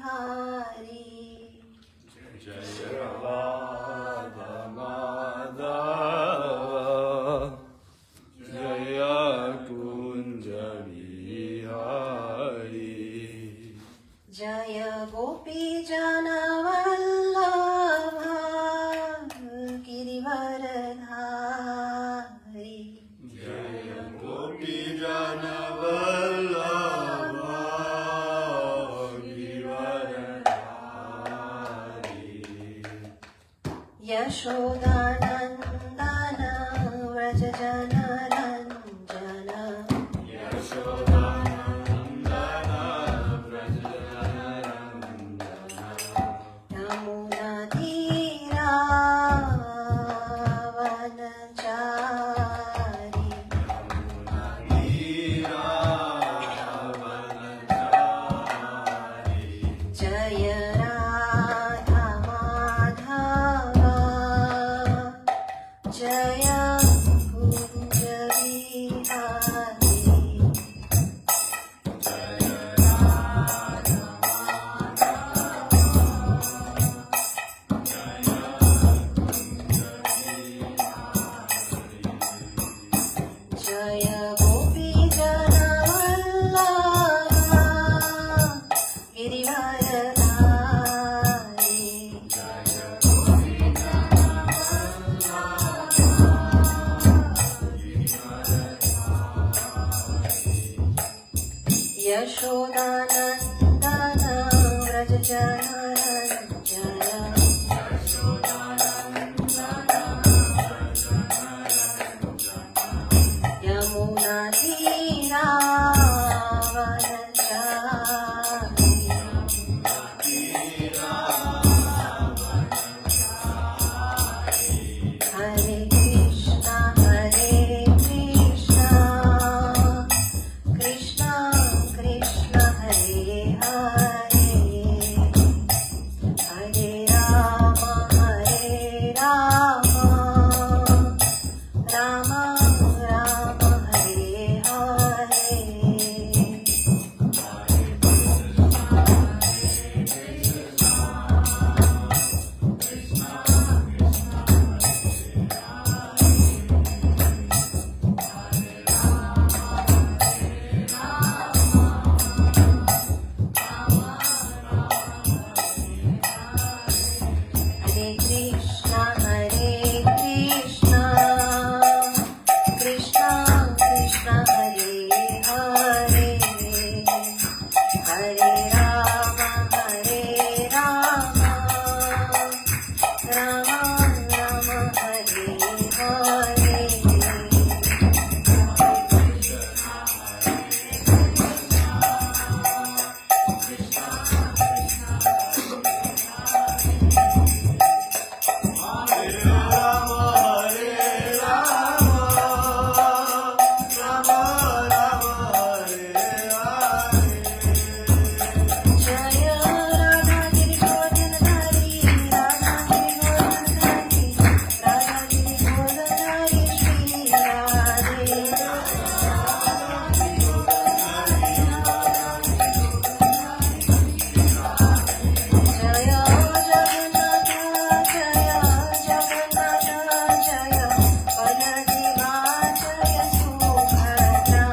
Hari. Jaya Radha Madhava Jaya Kunja Vihari Jaya Gopi Jana Vallabha Girivaradhari. Jaya Gopi Jana Vallabha Girivaradhari Yashodanandana Vrajajana Ranjana. Yashodanandana Vrajajana Randana Yamuna Dhira Vanachari. Jaya Radha Madhava Jaya Kunja Vihari. Jaya Gopi Jana Vallabha Girivaradhari. Yashodanandana Vrajajana Ranjana. Yamuna Dhira Vanachari. Hare Krishna Krishna Krishna Hare Hare Hare Rama Rama Rama Hare Hare. Hare Krishna Krishna Krishna Hare Hare Hare Rama Rama Rama Hare Hare. Jaya Radha Girivaradhari Radha Girivaradhari Radha Girivaradhari Shri Radhe. Jaya Jagannatha Jaya Jagannatha Jaya Baladeva Jaya Subhadra.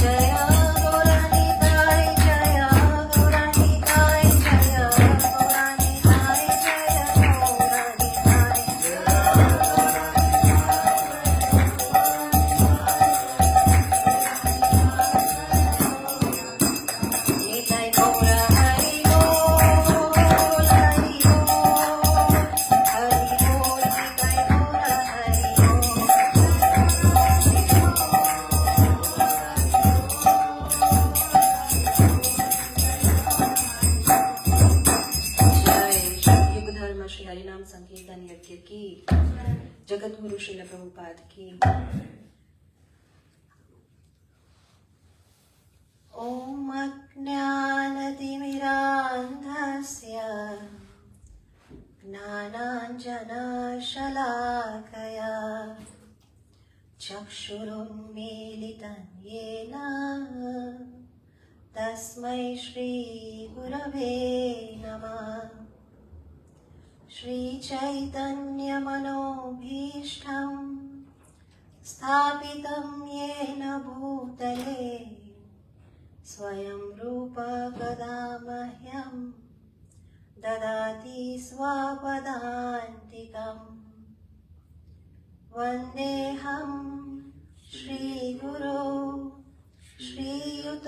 Jaya Gauranitai Jaya Gauranitai Jaya Gauranitai Jaya Gauranitai. Nitai Gaura Hari Bol Hari Bol Hari Bol Nitai Gaura Hari Bol. जय युग धर्म श्री हरिनाम संकीर्तन यज्ञ की जगत गुरु श्रील प्रभुपाद की। ओम अज्ञानतिमिरान्धस्य ज्ञानाञ्जनशलाकया चक्षुरुन्मीलितं येन तस्मै श्रीगुरवे नमः। श्रीचैतन्यमनोभीष्टं स्थापितं येन भूतले स्वयं रूप कदा मह्यं ददाति स्वपदान्तिकम्। वन्देऽहं श्रीगुरो श्रीयुतापदकमलं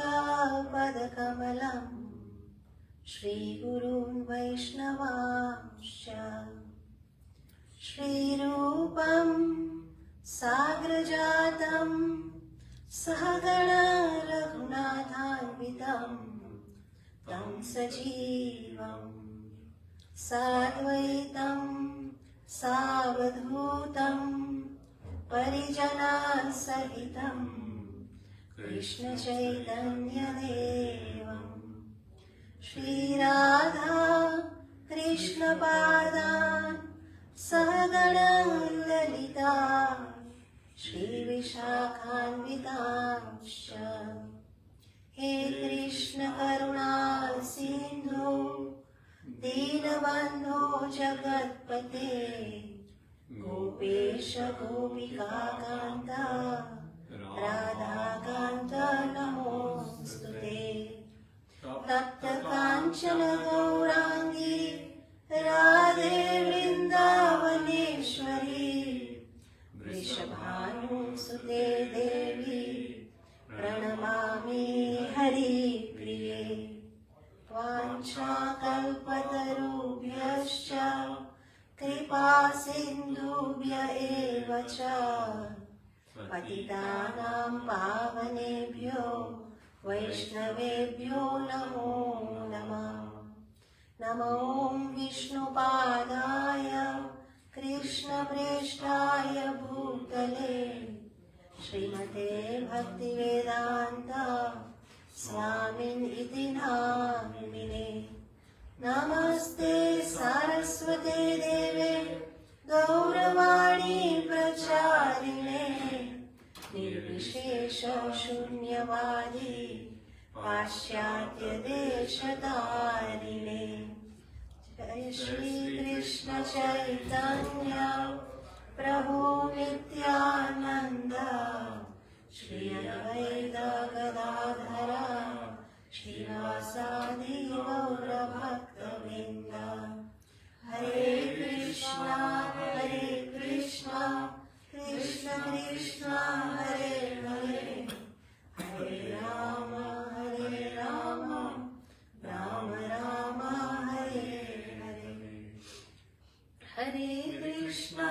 श्रीगुरून् वैष्णवांश्च। श्रीरूपं साग्रजातं सहगण रघुनाथान्वितं तं सजीवं साद्वैतं सावधूतं परिजनसहितं कृष्णचैतन्यदेवं श्रीराधा कृष्णपादान् सहगण ललिता श्रीविशाखान्वितांश्च। हे कृष्ण करुणा सिन्धो दीनबन्धो जगत्पते गोपेश गोपिकान्त राधाकान्त नमोऽस्तुते। तप्तकाञ्चन गौराङ्गी राधे वृन्दावनेश्वरी वृषभानुसुते देवी प्रणमामि हरिप्रिये। वाञ्छाकल्पतरुभ्यश्च कृपासिन्धुभ्य एव च पतितानां पावनेभ्यो वैष्णवेभ्यो नमो नमः। नमो विष्णुपादाय कृष्णप्रेष्ठाय भूतले श्रीमते भक्तिवेदान्त स्वामिन् इति नामिने। नमस्ते सारस्वते देवे गौरवाणी प्रचारिणे निर्विशेष शून्यवादी पाश्चात्य देशतारिणे। जय श्री कृष्ण चैतन्य प्रभु नित्यानंद श्री अद्वैत गदाधर श्रीवासादि गौरभक्तवृन्द। हरे कृष्णा कृष्ण कृष्ण हरे हरे हरे राम राम राम हरे हरे। हरे Krishna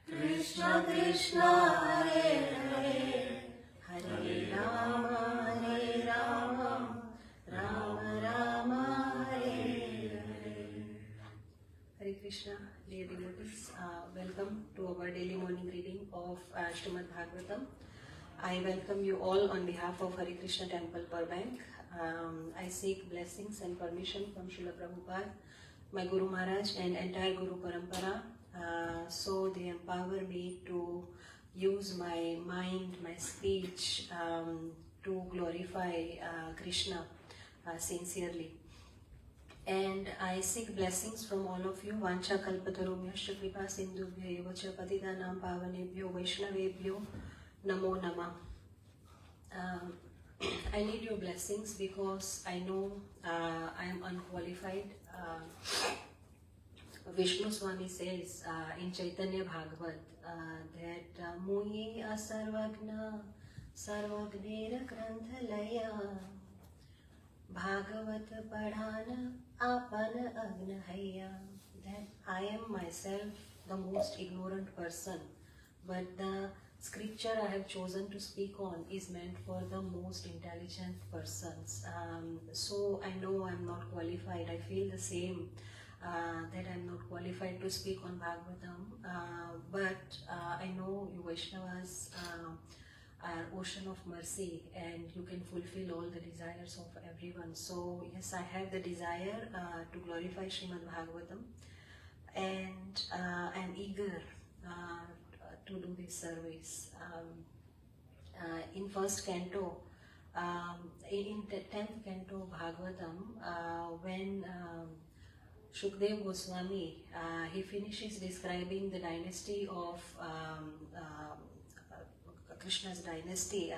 Krishna Krishna Hare Hare Hare Ram Ram Ram Hare Hare. Hare Krishna, dear devotees, welcome to our daily morning reading of Srīmad Bhāgavatam. I welcome you all on behalf of harekrishnatemple.burbank. I seek blessings and permission from Srila Prabhupada, my Guru Maharaj and entire Guru Parampara, so they empower me to use my mind, my speech to glorify Krishna sincerely. And I seek blessings from all of you. Vancha kalpatarumyascha kripa sindhubhya eva cha patitanam pavanebhyo vaishnavebhyo namo namah. I need your blessings because I know I am unqualified. Vishnu Swami says in Chaitanya Bhagavat that Muyi asarvagna sarvagnera granthalaya Bhagavat padhana apana agnahaya. That I am myself the most ignorant person, but the scripture I have chosen to speak on is meant for the most intelligent persons. So I know I am not qualified. I feel the same, that I am not qualified to speak on Bhagavatam, but I know you Vaishnavas are ocean of mercy and you can fulfill all the desires of everyone. So yes, I have the desire to glorify Srīmad Bhāgavatam, and I am eager to do this service. In first canto, in the 10th canto Bhagavatam, when Shukdev Goswami, he finishes describing the dynasty of Krishna's dynasty,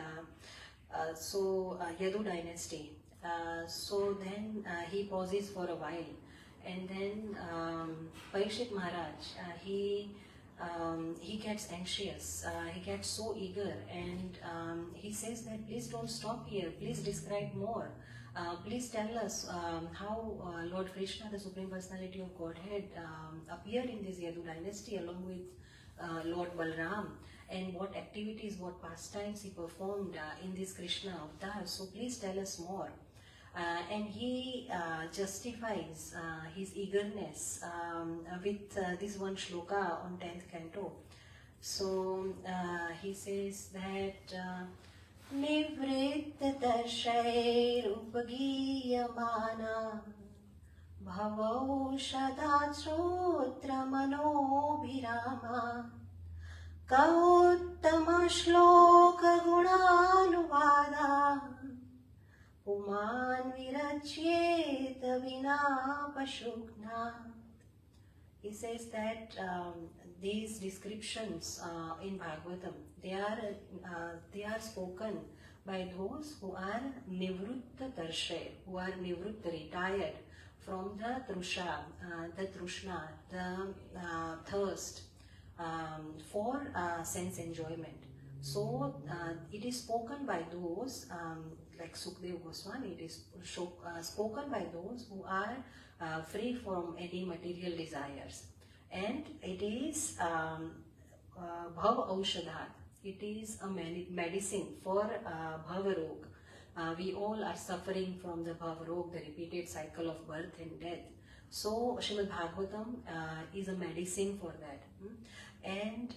Yadu dynasty. So then he pauses for a while, and then Parikshit Maharaj, he gets anxious, he gets so eager, and he says that please don't stop here, please describe more. Please tell us how Lord Krishna, the Supreme Personality of Godhead, appeared in this Yadu dynasty along with Lord Balram, and what activities, what pastimes he performed in this Krishna avatar. So please tell us more. And he justifies his eagerness with this one shloka on 10th canto. So he says that Nivritta Darshair Upagiyamana Bhavo Shadatsrotra Manobhirama Kauttama Shloka Gunanuvada Puman Virachyeta Vina Pashukna. He says that these descriptions in Bhagavatam, they are spoken by those who are Nivrutta Darshay, who are Nivrutta, retired from the Trusha, the Trushna, the thirst for sense enjoyment. So it is spoken by those, like Sukdev Goswami, it is spoken by those who are free from any material desires. And it is Bhav Aushadhat, it is a medicine for Bhava Rog. We all are suffering from the Bhava Rog, the repeated cycle of birth and death. So Srimad Bhagavatam is a medicine for that. And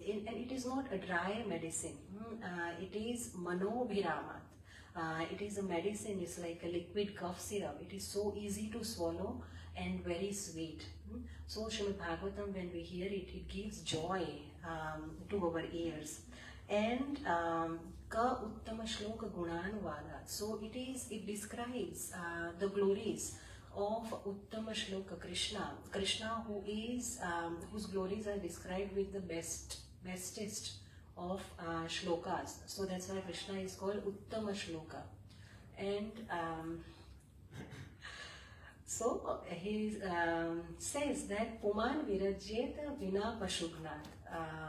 it is not a dry medicine, it is Manobhiramat. It is a medicine, it's like a liquid cough syrup. It is so easy to swallow and very sweet. So Srimad Bhagavatam, when we hear it, it gives joy to our ears. And Ka Uttama Shloka Gunanuvada. So it describes the glories of Uttama Shloka Krishna. Krishna who is, whose glories are described with the bestest of shlokas. So that's why Krishna is called Uttama Shloka. And so he says that Puman Virajyeta Vina Pashugnat.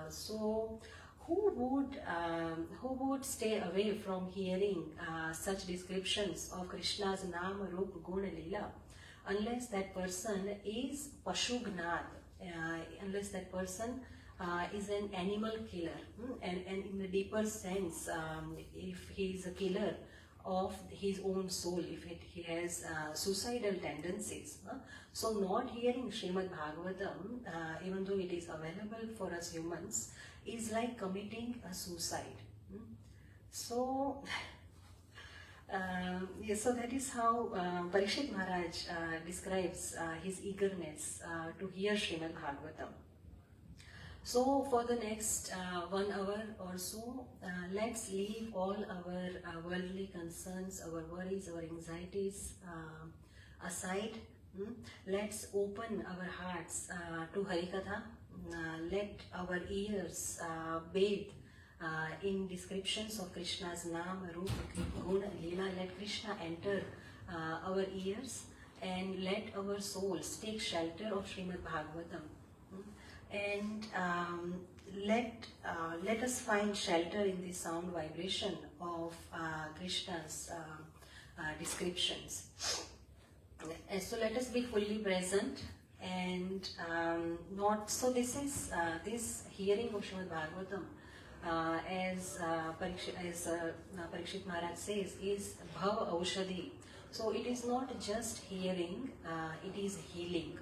So who would stay away from hearing such descriptions of Krishna's Nama, Rup, Guna, Leela, unless that person is Pashugnat, unless that person is an animal killer, and in the deeper sense, if he is a killer of his own soul, if he has suicidal tendencies. So not hearing Srimad Bhagavatam, even though it is available for us humans, is like committing a suicide. So so that is how Parikshit Maharaj describes his eagerness to hear Srimad Bhagavatam. So for the next 1 hour or so, let's leave all our worldly concerns, our worries, our anxieties aside. Let's open our hearts to Harikatha. Let our ears bathe in descriptions of Krishna's Nama, Rupa, Guna, Leela. Let Krishna enter our ears, and let our souls take shelter of Srimad Bhagavatam. And let us find shelter in the sound vibration of Krishna's descriptions. And so let us be fully present and not. So this is this hearing of Srimad Bhagavatam, as Parikshit Maharaj says, is Bhav Aushadhi. So it is not just hearing; it is healing.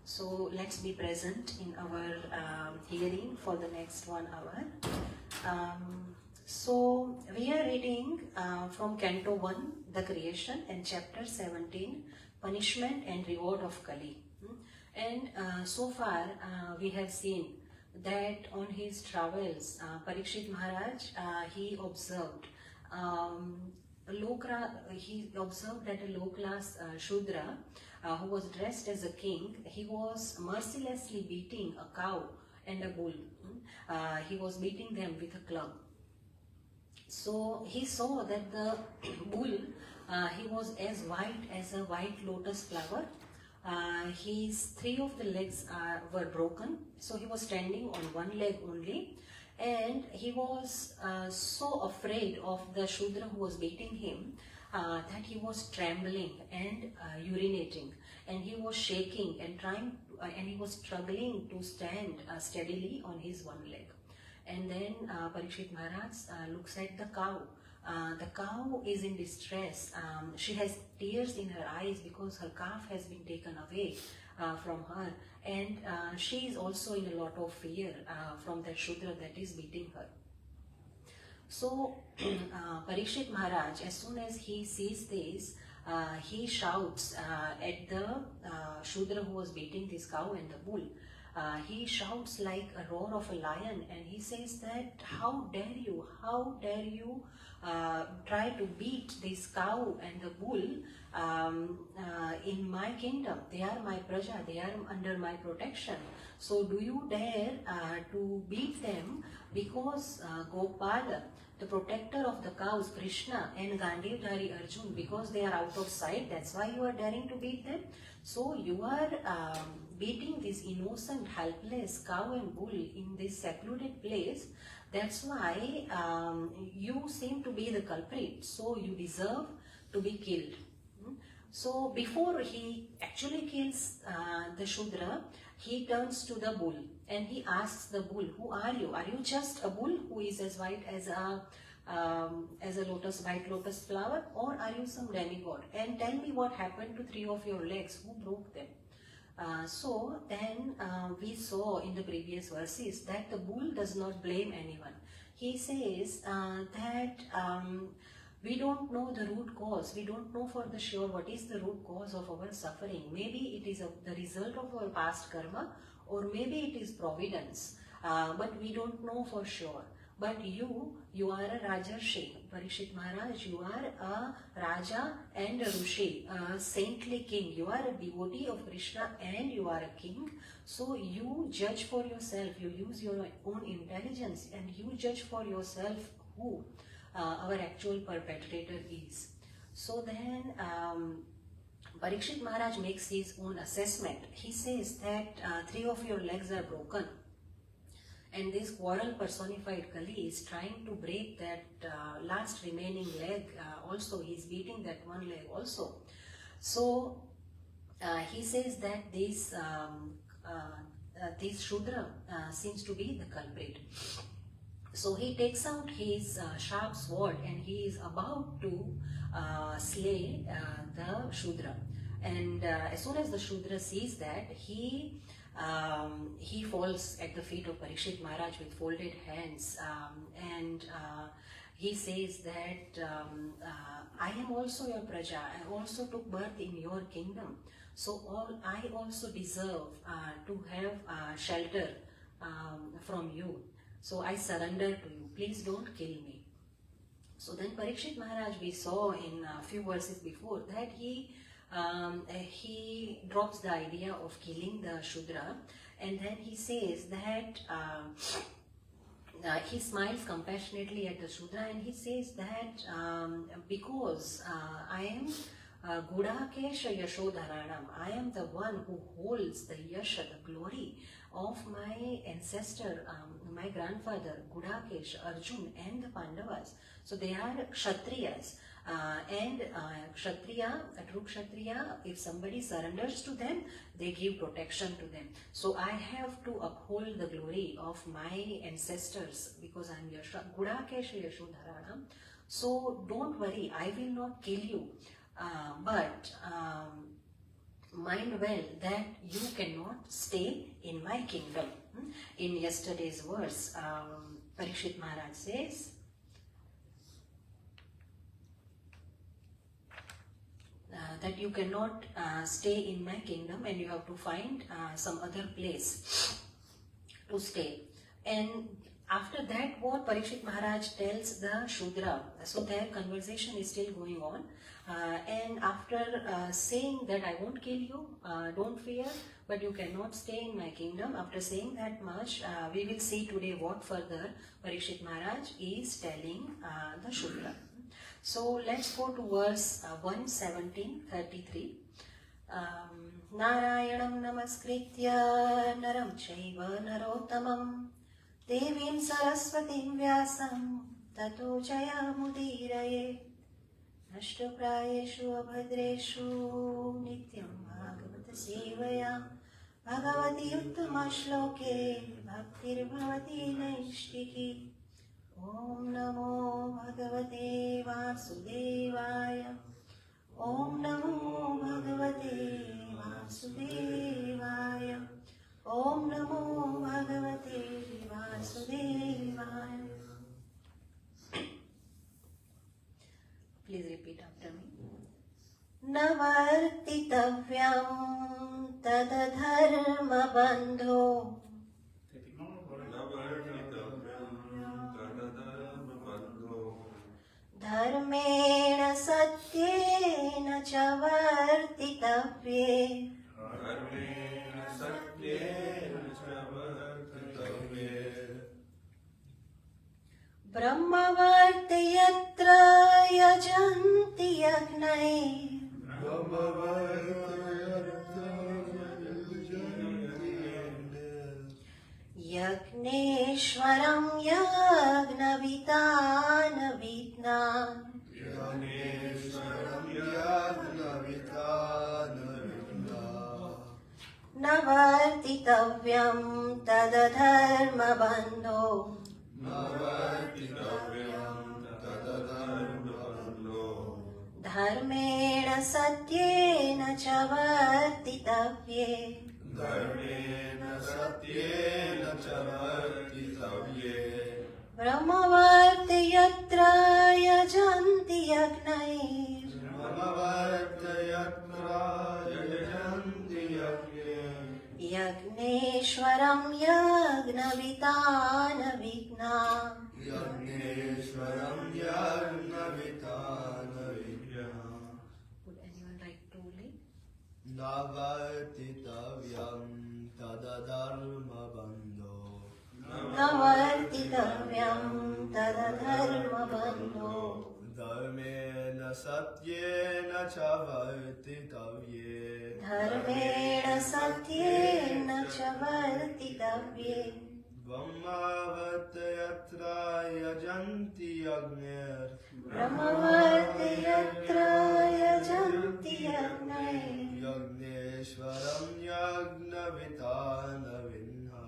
So let's be present in our hearing for the next 1 hour. So we are reading from Canto 1, The Creation, and Chapter 17, Punishment and Reward of Kali. And so far we have seen that on his travels, Parikshit Maharaj, he observed he observed that a low-class Shudra who was dressed as a king, he was mercilessly beating a cow and a bull. He was beating them with a club. So he saw that the bull, he was as white as a white lotus flower. His 3 of the legs were broken, so he was standing on one leg only, and he was so afraid of the Shudra who was beating him that he was trembling and urinating, and he was shaking and and he was struggling to stand steadily on his one leg. And then Parikshit Maharaj looks at the cow. The cow is in distress. She has tears in her eyes because her calf has been taken away from her, and she is also in a lot of fear from that Shudra that is beating her. So Parikshit Maharaj, as soon as he sees this, he shouts at the Shudra who was beating this cow and the bull. He shouts like a roar of a lion, and he says that, how dare you try to beat this cow and the bull in my kingdom. They are my praja, they are under my protection. So do you dare to beat them? Because Gopala, the protector of the cows, Krishna, and Gandhivdhari Arjun, because they are out of sight, that's why you are daring to beat them. So you are beating this innocent, helpless cow and bull in this secluded place. That's why you seem to be the culprit. So you deserve to be killed. So before he actually kills the Shudra, he turns to the bull and he asks the bull, who are you? Are you just a bull who is as white as a white lotus flower, or are you some demigod? And tell me what happened to 3 of your legs, who broke them? So then we saw in the previous verses that the bull does not blame anyone. He says that we don't know the root cause. We don't know for the sure what is the root cause of our suffering. Maybe it is the result of our past karma, or maybe it is providence. But we don't know for sure. But you are a Rajarshi, Parikshit Maharaj, you are a Raja and a Rushi, a saintly king. You are a devotee of Krishna and you are a king. So you judge for yourself, you use your own intelligence and you judge for yourself who our actual perpetrator is. So then Parikshit Maharaj makes his own assessment. He says that 3 of your legs are broken. And this quarrel personified Kali is trying to break that last remaining leg also. He's beating that one leg also. So he says that this Shudra seems to be the culprit. So he takes out his sharp sword and he is about to slay the Shudra. And as soon as the Shudra sees that, he falls at the feet of Parikshit Maharaj with folded hands, and he says that I am also your praja, I also took birth in your kingdom, so I also deserve to have shelter from you, so I surrender to you, please don't kill me. So then Parikshit Maharaj, we saw in a few verses before that he drops the idea of killing the Shudra, and then he says that he smiles compassionately at the Shudra and he says that because I am Gudakesha Yashodharanam, I am the one who holds the yasha, the glory of my ancestor, my grandfather Gudakesha, Arjun and the Pandavas. So they are Kshatriyas. And Kshatriya, a true Kshatriya, if somebody surrenders to them, they give protection to them. So I have to uphold the glory of my ancestors because I am Gudakesha Yashodharanam. So don't worry, I will not kill you. But mind well that you cannot stay in my kingdom. In yesterday's verse, Parikshit Maharaj says, that you cannot stay in my kingdom and you have to find some other place to stay. And after that, what Parikshit Maharaj tells the Shudra, so their conversation is still going on. And after saying that I won't kill you, don't fear, but you cannot stay in my kingdom. After saying that much, we will see today what further Parikshit Maharaj is telling the Shudra. So let's go to verse 117:33. Narayanam namaskritya naram chaiva narottamam devim saraswatim vyasam tato jayamudiraye nashtaprayeshu abhadreshu nityam bhagavata sevaya bhagavati uttama shloke bhaktir bhavati naishtiki. Om namo bhagavate vasudevaya. Om namo bhagavate vasudevaya. Om namo bhagavate vasudevaya. Please repeat after me. Navartitavyam tadadharma bandho धर्मेण सत्येन च वर्तितव्ये ब्रह्मवर्त यत्र यजन्ति यज्ञेश्वरं यज्ञवितान विद्नान् न वर्तितव्यं तदधर्मबन्धो धर्मेण सत्येन च वर्तितव्ये ब्रह्मवर्त यत्र यजन्ति यज्ञेश्वरं यज्ञवितान विद्नान् Would anyone like to lead? Navartitavyam tadadharma bandho Navartitavyam tadadharma bandho dharmena satyena cha vartitavye Dharmena satyena cha vartitavye Brahmavarta yatra yajanti yagner Brahmavarta yatra yajanti yagner Yagneshwaram yagnavitana vinha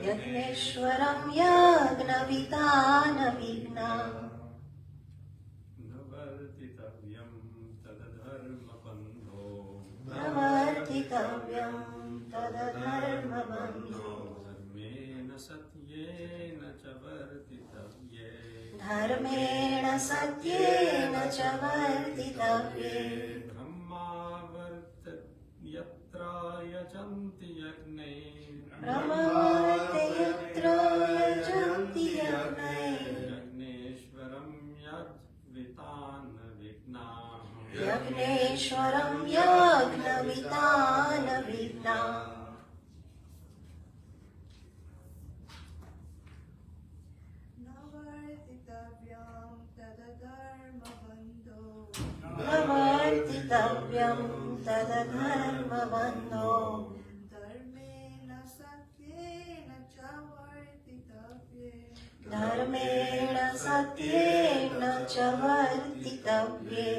Yagneshwaram yagnavitana vigna Navartitavyam tadadharma bandho Navartitavyam tadadharma bandho Dharmena satyena cha vartitavye Dharmena satyena cha vartitavye Brahmavarta yatra yajanti yagne Brahmavarta yatra yajanti yagne Yagneshwaram yadvitana vignah Yagneshwaram yagnavitana vigna Navartitavyam tadadharma bandho Navartitavyam tadadharma bandho dharmena satyena cha vartitavye Dharmena satyena cha vartitavye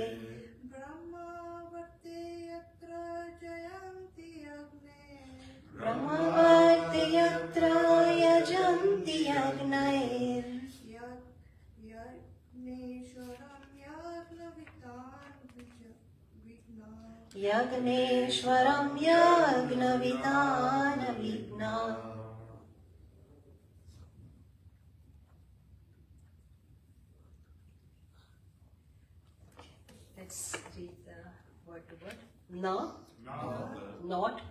Brahmavarta yatra jayanti yagne Brahmavarta yatra yajanti yagnair Yagneshwaram yagnavitan vigna Yagneshwaram yagnavitana vigna Let's read the word to word. Na, not,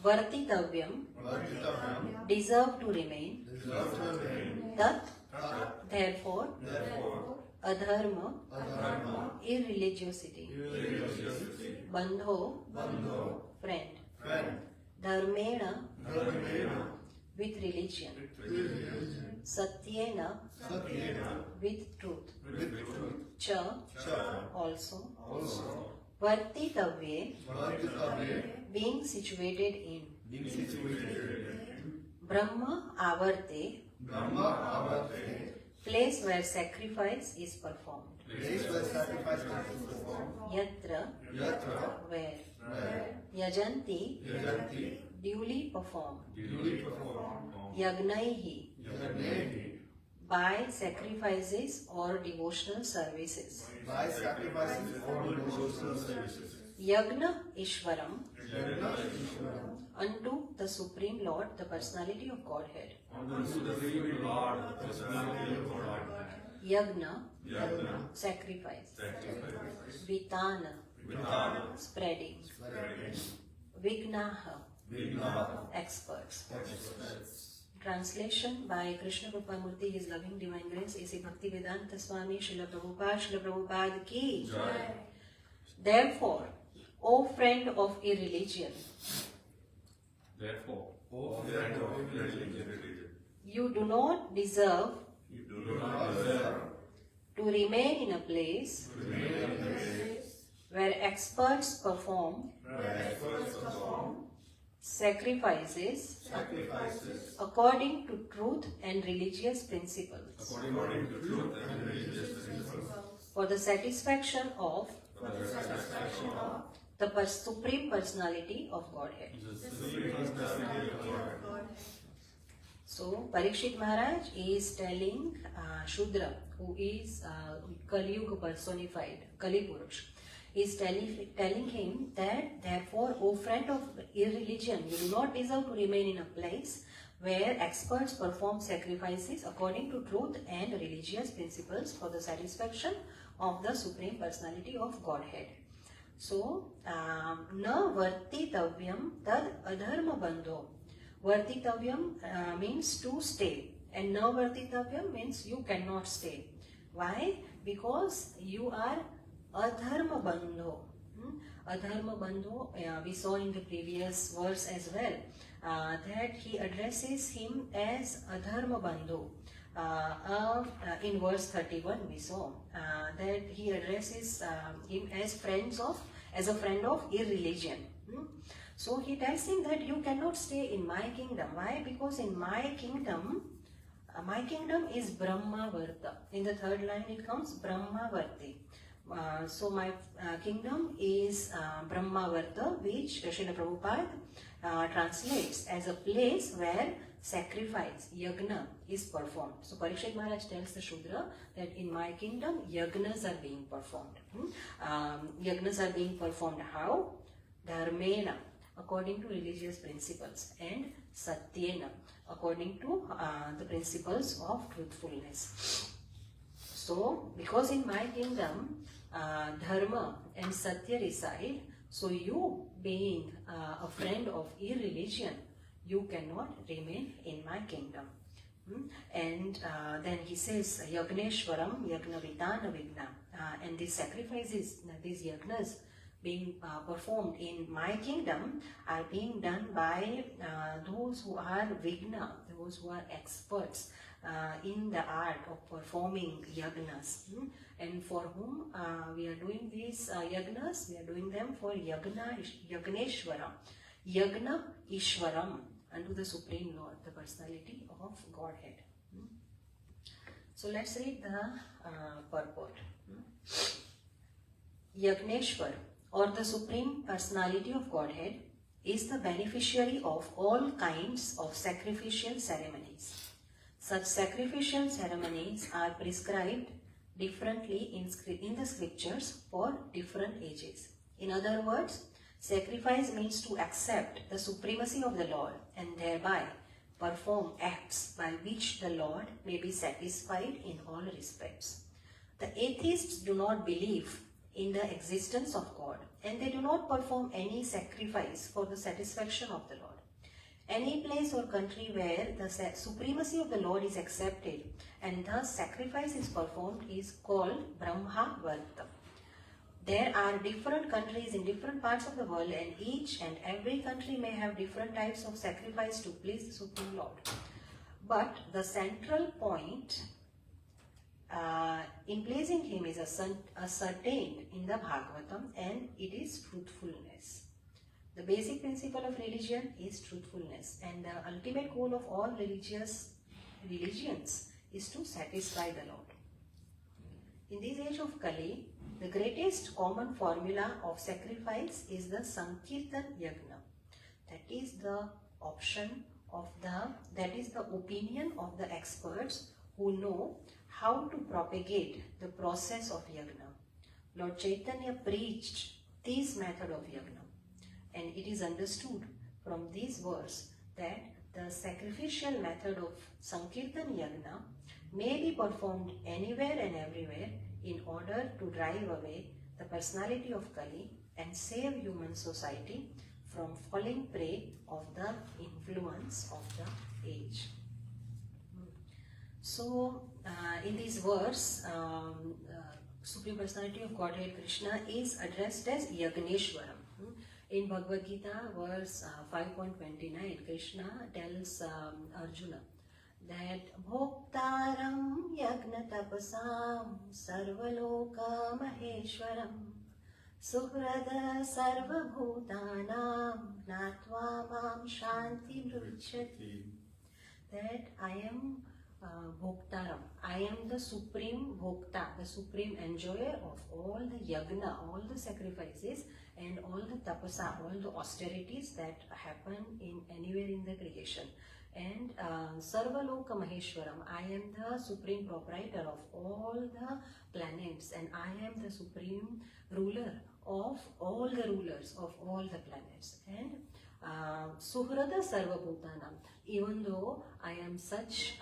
Vartitavyam, Vartitavyam, deserve to remain, deserve to remain, tat, tat, therefore, therefore, adharma, adharma, irreligiosity, irreligiosity, bandho, bandho, friend, friend, dharmena, dharmena, with religion, religion, satyena, satyena, with truth, with truth, cha, cha, also, also, vartitavye, Vartitavye, being situated in, being situated in Brahma avarte, Brahma Avate, place where sacrifice is performed, place where sacrifice is performed, yatra, yatra, where, where yajanti, yajanti, duly performed, duly performed, yagnaihi, yagnehi, by sacrifices or devotional services, by sacrifices or devotional services, yagna ishvaram, yagna ishvaram, unto the Supreme Lord, the personality of Godhead, Unto the Supreme Lord, the personality of God, yagna, yagna, sacrifice, sacrifice, vitana, vitana, spreading, spreading, vignaha, vigna, experts. experts. Translation by Krishna Kripamurti, His Loving Divine Grace, A.C. Bhaktivedanta Swami, Srila Prabhupada ki. Jai. Therefore, O friend of irreligion, therefore, O friend of religion, you do not deserve you do not deserve to remain in a place to remain in a place where experts perform where experts perform sacrifices sacrifices according to truth and religious principles according to truth and religious principles for the satisfaction of for the satisfaction of the Supreme Personality of Godhead. the Supreme Personality of God. So, Parikshit Maharaj is telling Shudra, who is Kali Yuga personified, Kali Purush, is telling him that therefore, O friend of irreligion, you do not deserve to remain in a place where experts perform sacrifices according to truth and religious principles for the satisfaction of the Supreme Personality of Godhead. So, na vartitavyam tad adharma bandho. Vartitavyam means to stay, and na vartitavyam means you cannot stay. Why? Because you are adharma bandho. Adharma bandho, we saw in the previous verse as well, that he addresses him as adharma bandho. In verse 31 we saw that he addresses him as a friend of irreligion. So he tells him that you cannot stay in my kingdom. Why? Because in my kingdom is Brahmavarta. In the third line it comes Brahmavarti. So my kingdom is Brahmavarta, which Srila Prabhupada translates as a place where sacrifice, yagna, is performed. So Parikshit Maharaj tells the Shudra that in my kingdom, yagnas are being performed. Yagnas are being performed how? Dharmena, according to religious principles, and satyena, according to the principles of truthfulness. So, because in my kingdom, dharma and satya reside, so you being a friend of irreligion, you cannot remain in my kingdom. And then he says, Yagneshwaram, Yagnavitana Vigna. And these sacrifices, these yagnas being performed in my kingdom are being done by those who are Vigna, those who are experts in the art of performing yagnas. And for whom we are doing these yagnas, we are doing them for Yagneshwaram, Yagna Ishwaram, unto the Supreme Lord, the personality of Godhead. So let's read the purport. Yagneshwar, or the Supreme Personality of Godhead, is the beneficiary of all kinds of sacrificial ceremonies. Such sacrificial ceremonies are prescribed differently in the scriptures for different ages. In other words, sacrifice means to accept the supremacy of the Lord and thereby perform acts by which the Lord may be satisfied in all respects. The atheists do not believe in the existence of God, and they do not perform any sacrifice for the satisfaction of the Lord. Any place or country where the supremacy of the Lord is accepted and thus sacrifice is performed is called Brahmavartam. There are different countries in different parts of the world, and each and every country may have different types of sacrifice to please the Supreme Lord. But the central point in pleasing Him is ascertained in the Bhagavatam, and it is truthfulness. The basic principle of religion is truthfulness, and the ultimate goal of all religions is to satisfy the Lord. In this age of Kali, the greatest common formula of sacrifice is the Sankirtan Yagna. That is the opinion of the experts who know how to propagate the process of Yagna. Lord Chaitanya preached this method of Yagna, and it is understood from this verse that the sacrificial method of Sankirtan Yagna may be performed anywhere and everywhere in order to drive away the personality of Kali and save human society from falling prey of the influence of the age. So, in this verse, Supreme Personality of Godhead Krishna is addressed as Yagneshwaram. In Bhagavad Gita, verse 5.29, Krishna tells Arjuna that Bhoktaram Yagna Tapasam Sarvaloka Maheshwaram Suhrada Sarva Bhutanam Natva Mam Shanti Mruchati. That I am Bhoktaram. I am the supreme Bhokta, the supreme enjoyer of all the yagna, all the sacrifices and all the tapasa, all the austerities that happen in anywhere in the creation. And Sarvaloka Maheshwaram, I am the supreme proprietor of all the planets, and I am the supreme ruler of all the rulers of all the planets. And Suhrada Sarva Bhutanam, even though I am such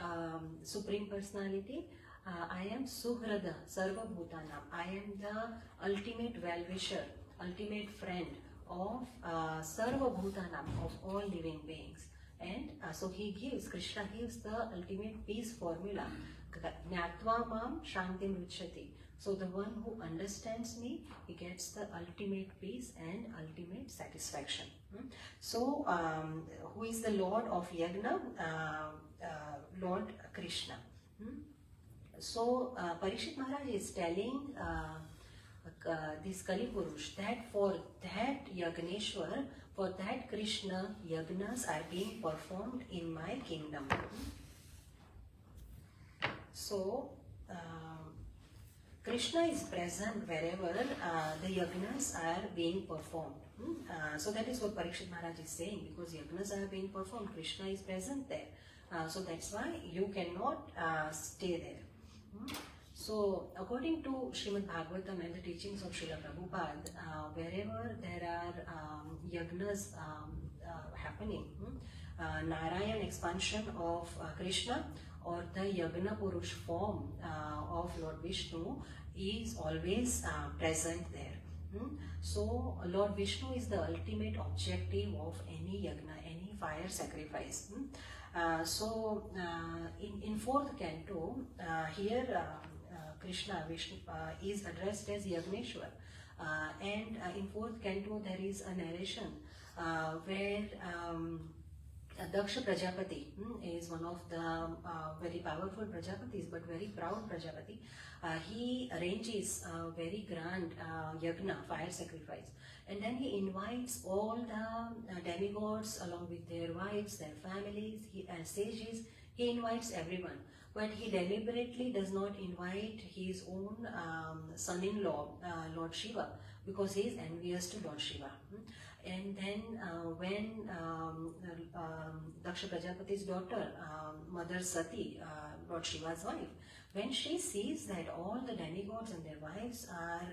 supreme personality, I am Suhrada Sarva Bhutanam, I am the ultimate well-wisher, ultimate friend of Sarva Bhutanam, of all living beings. And so Krishna gives the ultimate peace formula, Jnatva Mam Shantim Ruchati. So the one who understands me, he gets the ultimate peace and ultimate satisfaction. So, who is the Lord of Yagna? Lord Krishna. So, Parikshit Maharaj is telling this Kali Purush that for that Yagneshwar, for that Krishna, Yagnas are being performed in my kingdom. So, Krishna is present wherever the yagnas are being performed. So that is what Parikshit Maharaj is saying, because yagnas are being performed, Krishna is present there. So that's why you cannot stay there. So according to Srīmad Bhāgavatam and the teachings of Srila Prabhupada, wherever there are yagnas happening, Narayan expansion of Krishna or the Yagna Purush form of Lord Vishnu is always present there. So Lord Vishnu is the ultimate objective of any yagna, any fire sacrifice. So in fourth canto, here Krishna Vishnu is addressed as Yagneshwar, and in fourth canto there is a narration where Daksha Prajapati is one of the very powerful Prajapatis, but very proud Prajapati. He arranges a very grand yagna, fire sacrifice, and then he invites all the demigods along with their wives, their families, sages. He invites everyone, but he deliberately does not invite his own son-in-law, Lord Shiva, because he is envious to Lord Shiva. And then when Daksha Prajapati's daughter, Mother Sati, Lord Shiva's wife, when she sees that all the demigods and their wives are,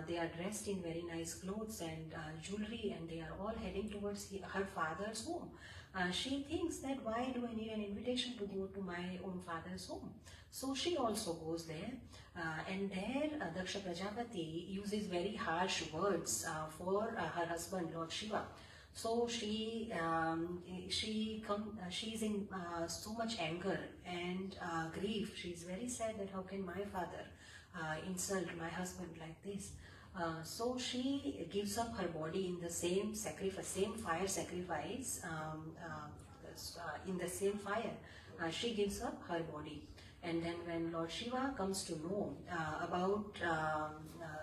they are dressed in very nice clothes and jewelry, and they are all heading towards her father's home, she thinks that why do I need an invitation to go to my own father's home? So she also goes there, and there Daksha Prajapati uses very harsh words for her husband, Lord Shiva. So she's in so much anger and grief. She's very sad that how can my father insult my husband like this. So she gives up her body in the same sacrifice, same fire sacrifice, in the same fire. She gives up her body. And then when Lord Shiva comes to know about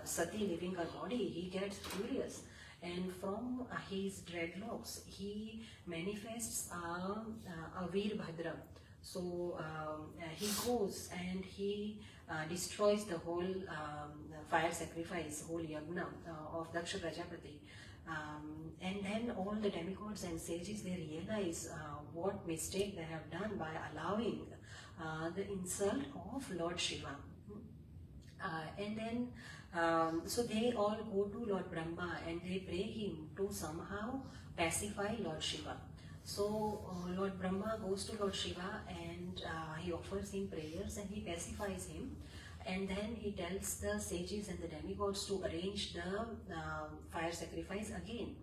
Sati leaving her body, he gets furious. And from his dreadlocks, he manifests a Veerbhadra. So he goes and he destroys the whole fire sacrifice, whole yagna of Daksha Prajapati. And then all the demigods and sages, they realize what mistake they have done by allowing the insult of Lord Shiva. And then so they all go to Lord Brahma and they pray him to somehow pacify Lord Shiva. So Lord Brahma goes to Lord Shiva and he offers him prayers and he pacifies him. And then he tells the sages and the demigods to arrange the fire sacrifice again.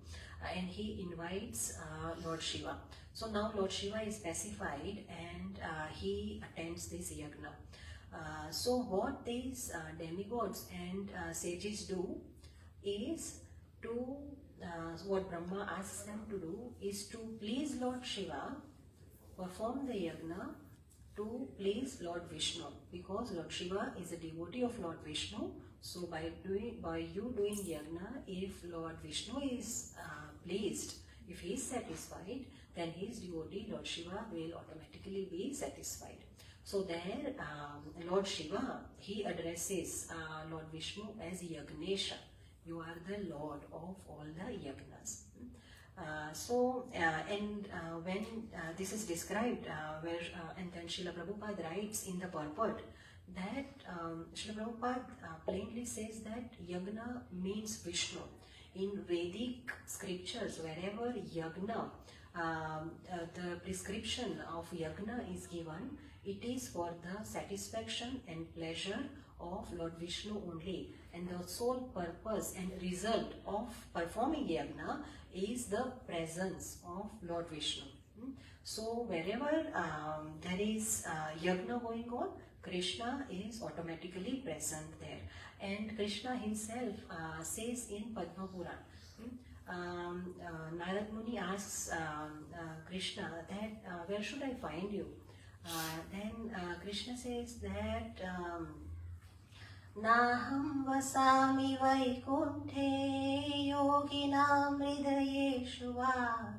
And he invites Lord Shiva. So now Lord Shiva is pacified and he attends this yagna. So what these demigods and sages do is to, what Brahma asks them to do is to please Lord Shiva, perform the yagna to please Lord Vishnu, because Lord Shiva is a devotee of Lord Vishnu. So by you doing yagna, if Lord Vishnu is pleased, if he is satisfied, then his devotee Lord Shiva will automatically be satisfied. So there Lord Shiva, he addresses Lord Vishnu as Yagnesha. You are the Lord of all the yagnas. When this is described, and then Srila Prabhupada writes in the purport that Srila Prabhupada plainly says that yagna means Vishnu. In Vedic scriptures, wherever yagna, the prescription of yagna is given, it is for the satisfaction and pleasure of Lord Vishnu only. And the sole purpose and result of performing yagna is the presence of Lord Vishnu. So wherever there is yagna going on, Krishna is automatically present there. And Krishna himself says in Padma Puran, Narad Muni asks Krishna that where should I find you? Then Krishna says that Naham vasami vaikunthe yoginam hridayeshu va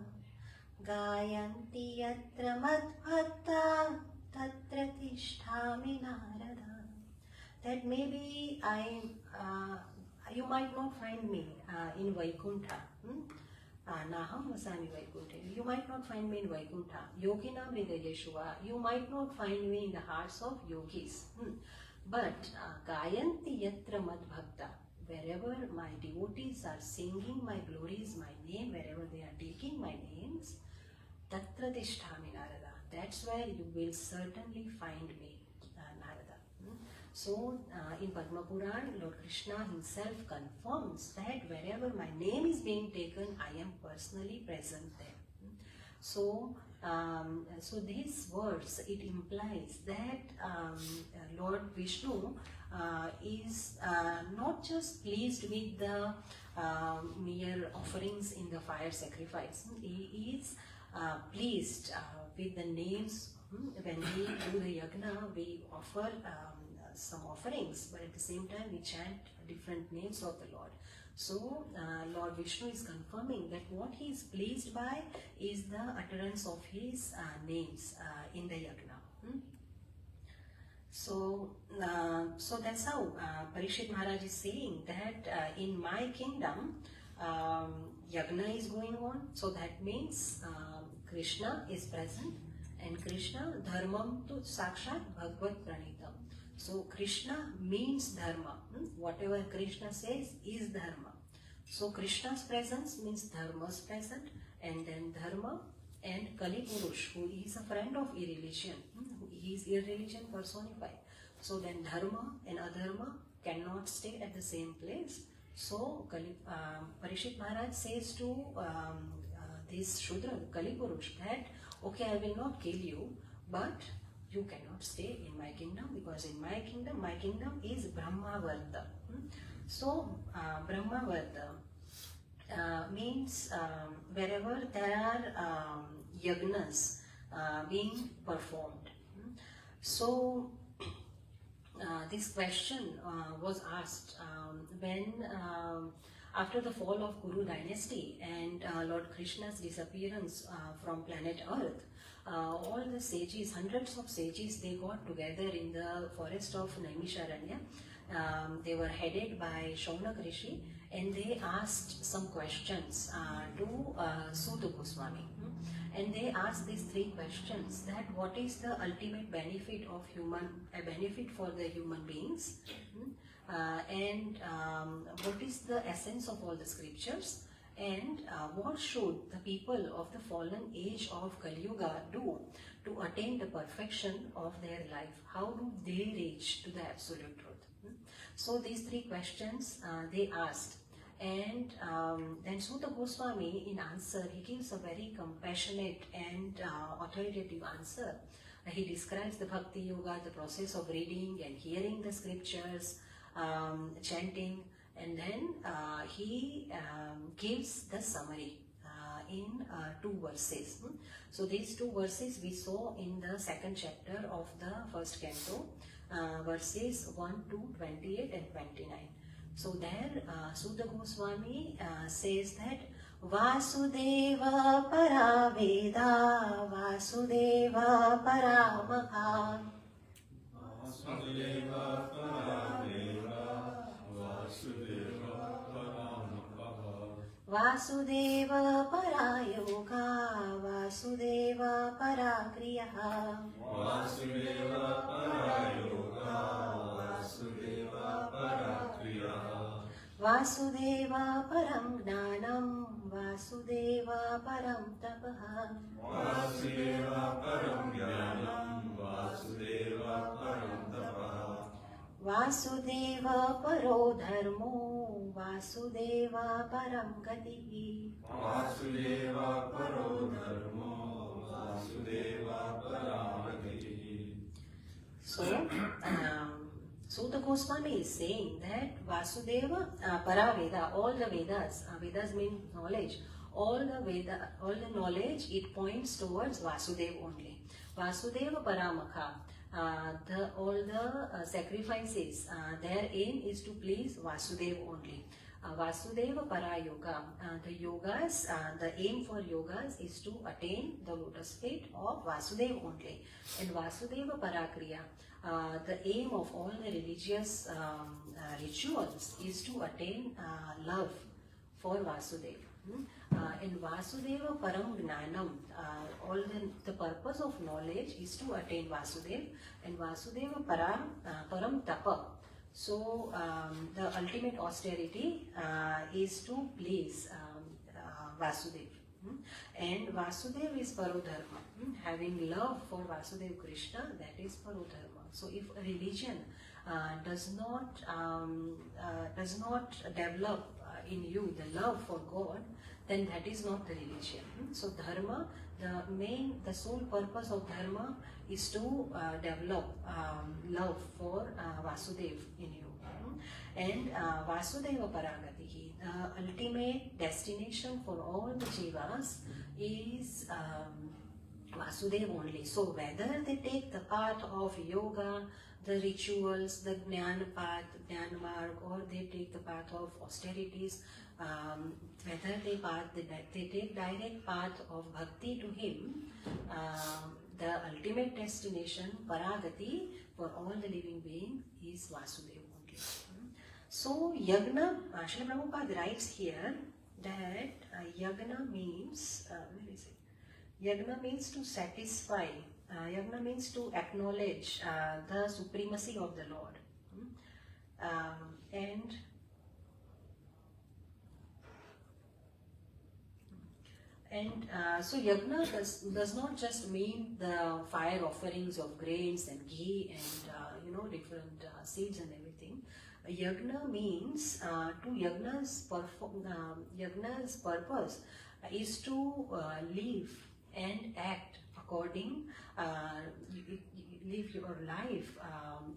gayanti yatra madbhakta tatra tisthami narada. That maybe you might not find me in Vaikuntha. Naham vasami vaikunthe. You might not find me in Vaikuntha. Yoginam hridayeshu va. You might not find me in the hearts of yogis. But gayanti yatra madbhakta, wherever my devotees are singing my glories, my name, wherever they are taking my names, tatra tisthami narada. That's where you will certainly find me, Narada. So in Padma Puran, Lord Krishna himself confirms that wherever my name is being taken, I am personally present there. So these words, it implies that Lord Vishnu is not just pleased with the mere offerings in the fire sacrifice. He is pleased with the names. When we do the yagna, we offer some offerings, but at the same time we chant different names of the Lord. So Lord Vishnu is confirming that what he is pleased by is the utterance of his names in the yagna. So that's how Parikshit Maharaj is saying that in my kingdom yagna is going on. So that means Krishna is present, and Krishna dharmam tu sakshat bhagavad pranitam. So Krishna means dharma. Whatever Krishna says is dharma. So Krishna's presence means dharma's present, and then dharma and Kali Purush, who is a friend of irreligion. He is irreligion personified. So then dharma and adharma cannot stay at the same place. So Parikshit Maharaj says to this Shudra, Kali Purush, that okay, I will not kill you, but you cannot stay in my kingdom, because in my kingdom is Brahmavarta. So Brahmavarta means wherever there are yagnas being performed. So this question was asked when after the fall of Kuru dynasty and Lord Krishna's disappearance from planet Earth. All the sages, hundreds of sages, they got together in the forest of Naimisharanya. They were headed by Shaunak Rishi, and they asked some questions to Suta Goswami. And they asked these 3 questions: that what is the ultimate benefit of benefit for the human beings, and what is the essence of all the scriptures, and what should the people of the fallen age of Kali Yuga do to attain the perfection of their life? How do they reach to the absolute truth? So these 3 questions they asked. And then Suta Goswami, in answer, he gives a very compassionate and authoritative answer. He describes the Bhakti Yoga, the process of reading and hearing the scriptures, chanting, and then he gives the summary in 2 verses. So these 2 verses we saw in the 2nd chapter of the 1st canto, verses 1 to 28 and 29. So there Suta Goswami says that Vasudeva Paraveda Vasudeva Paramaka Vasudeva Paraveda Vasudeva Paramaka Vasudeva Parayoga Vasudeva Parakriyaha Vasudeva Parayoga Vasudeva Parakriyaha Vasudeva Param Gnanam Vasudeva Param Tapaha Vasudeva Param Jnanam Vasudeva Param Tapaha Vasudeva Paro Dharmo Vasudeva Param Gatihi Vasudeva Paro Dharmo Vasudeva Paramagati. So, Suta Goswami is saying that Vasudeva Paraveda, all the Vedas, Vedas mean knowledge, all the knowledge, it points towards Vasudeva only. Vasudeva Paramaka, all the sacrifices, their aim is to please Vasudeva only. Vasudeva Parayoga, the yogas, the aim for yogas is to attain the lotus feet of Vasudeva only. And Vasudeva Parakriya, the aim of all the religious rituals is to attain love for Vasudeva. And Vasudeva Param Gnanam, all the purpose of knowledge is to attain Vasudeva, and Vasudeva Param Tapa. So the ultimate austerity is to please Vasudeva. And Vasudeva is Parodharma. Having love for Vasudeva Krishna, that is Parodharma. So if a religion does not develop in you the love for God, then that is not the religion. So dharma, the sole purpose of dharma is to develop love for Vasudeva in you. And Vasudeva Paragatihi, the ultimate destination for all the jivas is Vasudeva only. So whether they take the path of yoga, the rituals, the Jnana path, Jnana marg, or they take the path of austerities, whether they take direct path of bhakti to him, the ultimate destination, Paragati, for all the living beings is Vasudeva only. So Yagna, Srila Prabhupada writes here that Yagna means, where is it? Yagna means to satisfy, Yagna means to acknowledge the supremacy of the Lord. So Yagna does not just mean the fire offerings of grains and ghee and different seeds and everything. Yagna means to Yagna's purpose is to live and act according, live your life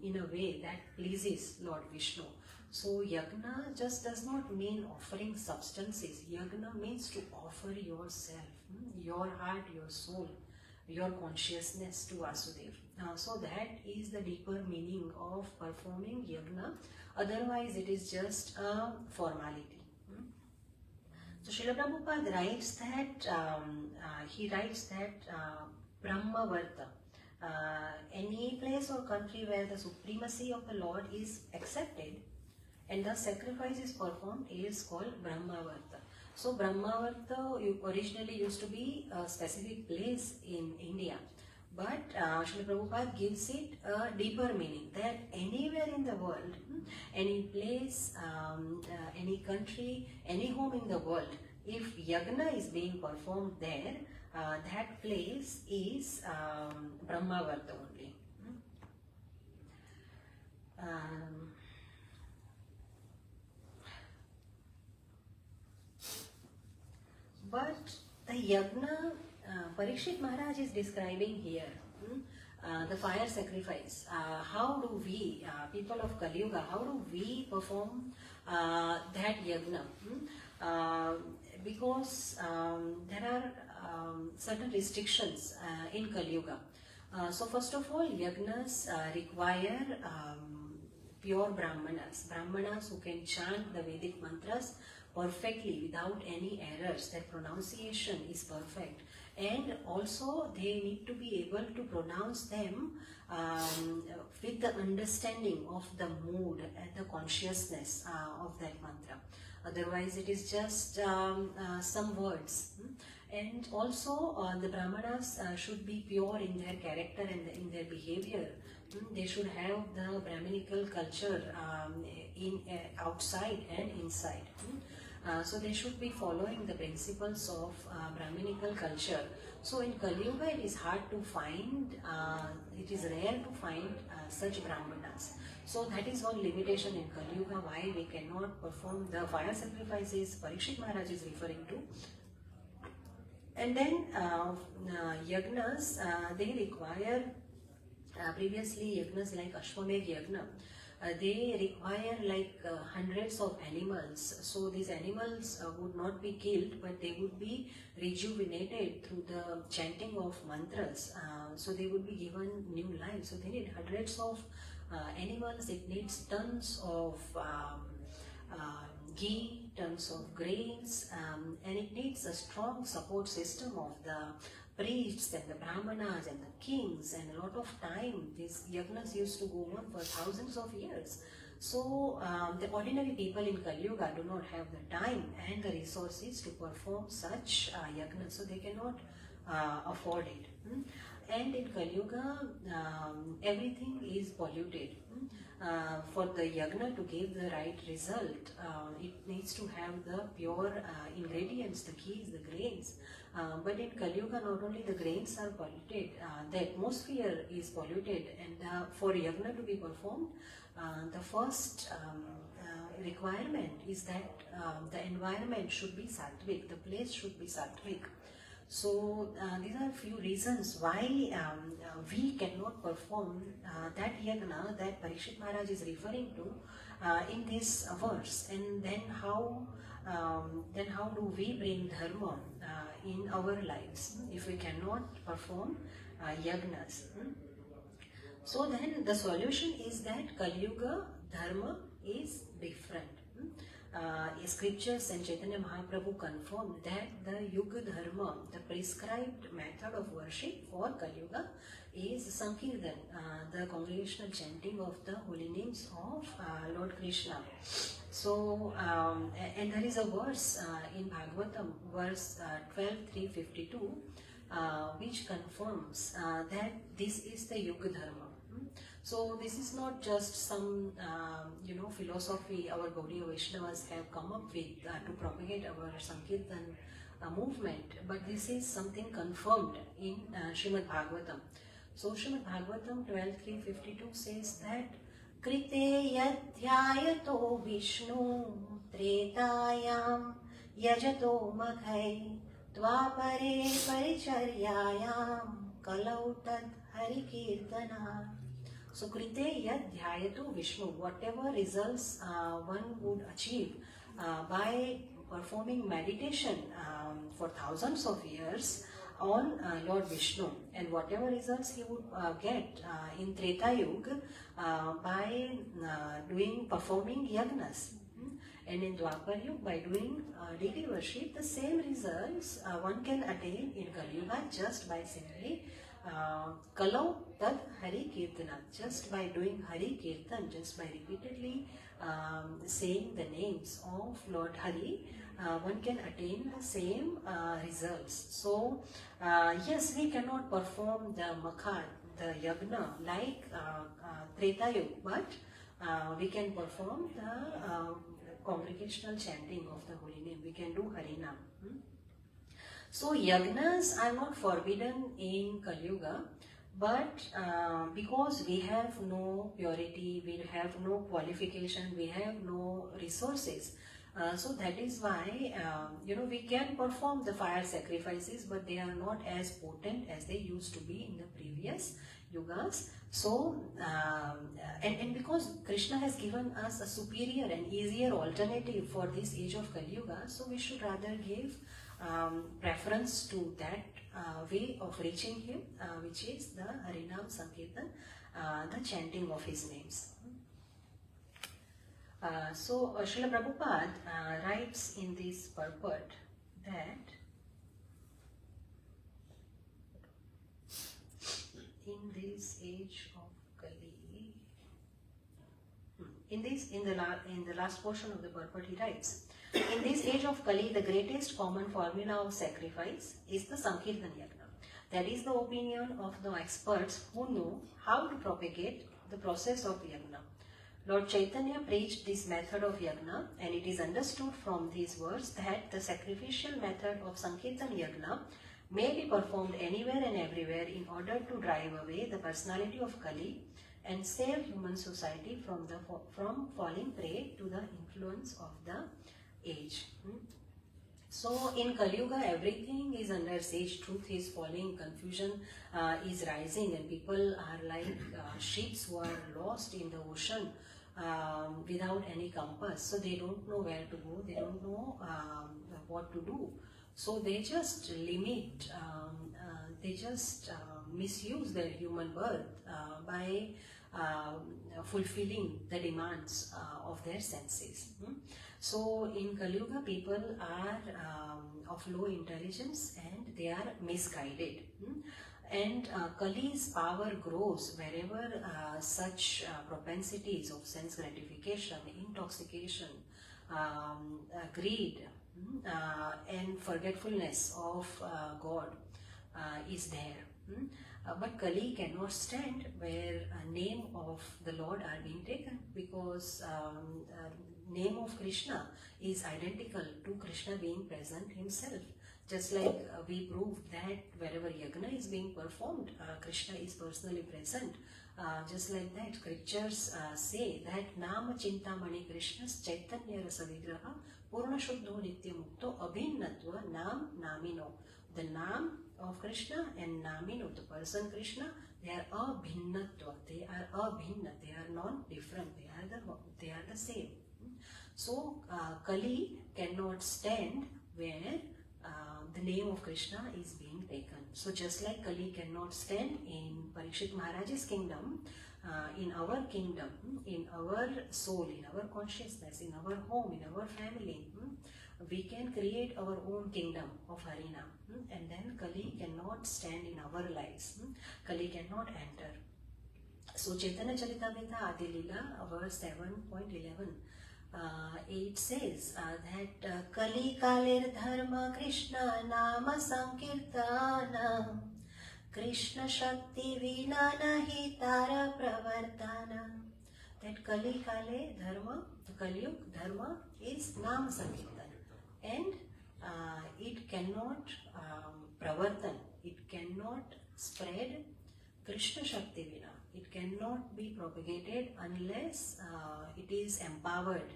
in a way that pleases Lord Vishnu. So yajna just does not mean offering substances. Yajna means to offer yourself, your heart, your soul, your consciousness to Vasudeva. So that is the deeper meaning of performing yajna. Otherwise it is just a formality. So Srila Prabhupada writes that, Brahmavarta, any place or country where the supremacy of the Lord is accepted and the sacrifice is performed is called Brahmavarta. So Brahmavarta originally used to be a specific place in India. But Srila Prabhupada gives it a deeper meaning that anywhere in the world, any place, any country, any home in the world, if yajna is being performed there, that place is Brahmavarta only. But the yajna Parikshit Maharaj is describing here, the fire sacrifice. How do we, people of Kali Yuga, how do we perform that yajna? Because there are certain restrictions in Kali Yuga. So first of all, yajnas require pure Brahmanas who can chant the Vedic mantras perfectly without any errors. Their pronunciation is perfect. And also they need to be able to pronounce them with the understanding of the mood and the consciousness of that mantra. Otherwise it is just some words. And also the Brahmanas should be pure in their character and in their behavior. They should have the Brahminical culture outside and inside. So they should be following the principles of Brahminical culture. So in Kali Yuga it is hard to find, it is rare to find such Brahmanas. So that is one limitation in Kali Yuga why we cannot perform the fire sacrifices Parikshit Maharaj is referring to. And then yagnas, they require, previously yagnas like Ashwamedh Yagna, they require like hundreds of animals. So these animals would not be killed, but they would be rejuvenated through the chanting of mantras. So they would be given new life. So they need hundreds of animals. It needs tons of ghee, tons of grains, and it needs a strong support system of the priests and the brahmanas and the kings, and a lot of time. These yagnas used to go on for thousands of years. So the ordinary people in Kali Yuga do not have the time and the resources to perform such yagnas, so they cannot afford it. And in Kali Yuga, everything is polluted. For the yagna to give the right result, it needs to have the pure ingredients, the ghees, the grains. But in Kali Yuga, not only the grains are polluted, the atmosphere is polluted, and for yagna to be performed, the first requirement is that the environment should be sattvic, the place should be sattvic. So these are few reasons why we cannot perform that yagna that Parikshit Maharaj is referring to in this verse. And then how do we bring dharma in our lives if we cannot perform yagnas? So then the solution is that Kali Yuga dharma is different. Scriptures and Chaitanya Mahaprabhu confirmed that the Yuga Dharma, the prescribed method of worship for Kali Yuga, is Sankirtan, the congregational chanting of the holy names of Lord Krishna. So, and there is a verse in Bhāgavatam, verse 12.352, which confirms that this is the Yuga Dharma. So this is not just some philosophy our Gaudiya Vaishnavas have come up with to propagate our Sankirtan movement, but this is something confirmed in Srīmad Bhāgavatam. So Srīmad Bhāgavatam 12.352 says that Krite yadhyayato Vishnu tretayam yajato madhai Dvapare paricharyayam kalau tad harikirtana. So krite yad dhyayatu Vishnu, whatever results one would achieve by performing meditation for thousands of years on Lord Vishnu, and whatever results he would get in Treta Yuga by performing yagnas, and in Dwapar Yuga by doing deity worship, the same results one can attain in Kali Yuga just by simply kalau tad Hari Kirtana, just by doing Hari Kirtan, just by repeatedly saying the names of Lord Hari, one can attain the same results. So, yes, we cannot perform the makha, the yagna, like Treta Yuga, but we can perform the congregational chanting of the holy name. We can do Harinam. So, yagnas are not forbidden in Kali Yuga, but because we have no purity, we have no qualification, we have no resources, so that is why we can perform the fire sacrifices, but they are not as potent as they used to be in the previous yugas. So and because Krishna has given us a superior and easier alternative for this age of Kali Yuga, so we should rather give preference to that way of reaching him, which is the Harinam Sankirtan, the chanting of his names. So Srila Prabhupada writes in this purport that in this age of Kali, in the last portion of the purport he writes, in this age of Kali, the greatest common formula of sacrifice is the Sankirtan Yagna. That is the opinion of the experts who know how to propagate the process of Yagna. Lord Chaitanya preached this method of Yagna, and it is understood from these words that the sacrificial method of Sankirtan Yagna may be performed anywhere and everywhere in order to drive away the personality of Kali and save human society from falling prey to the influence of the age. So in Kali Yuga, everything is under siege, truth is falling, confusion is rising, and people are like ships who are lost in the ocean without any compass. So they don't know where to go, they don't know what to do. So they just limit, they just misuse their human birth by fulfilling the demands of their senses. So in Kali Yuga, people are of low intelligence and they are misguided. And Kali's power grows wherever such propensities of sense gratification, intoxication, greed, and forgetfulness of God is there. But Kali cannot stand where a name of the Lord are being taken, because name of Krishna is identical to Krishna being present himself. Just like we proved that wherever yagna is being performed, Krishna is personally present. Just like that, scriptures say that Nama Chintamani Krishna's Chaitanya Rasa Vigraha Purna Shuddho Nitya Mukto Abhinnatva Nam Namino. The Nam of Krishna and Namino, the person Krishna, they are abhinnatva, they are abhinna, they are non-different, they are the same. So Kali cannot stand where the name of Krishna is being taken. So just like Kali cannot stand in Parikshit Maharaj's kingdom, in our kingdom, in our soul, in our consciousness, in our home, in our family, we can create our own kingdom of Harina, and then Kali cannot stand in our lives. Kali cannot enter. So Chaitanya Charitamrita Adi Leela, verse 7.11, it says that Kali Kalir Dharma Krishna Nama Sankirtana Krishna Shakti Vina Nahi Tara Pravartana. That Kali Kale Dharma, the Kali Yuga Dharma is Nama Sankirtana, and it cannot pravartan, it cannot spread Krishna Shakti Vina. It cannot be propagated unless it is empowered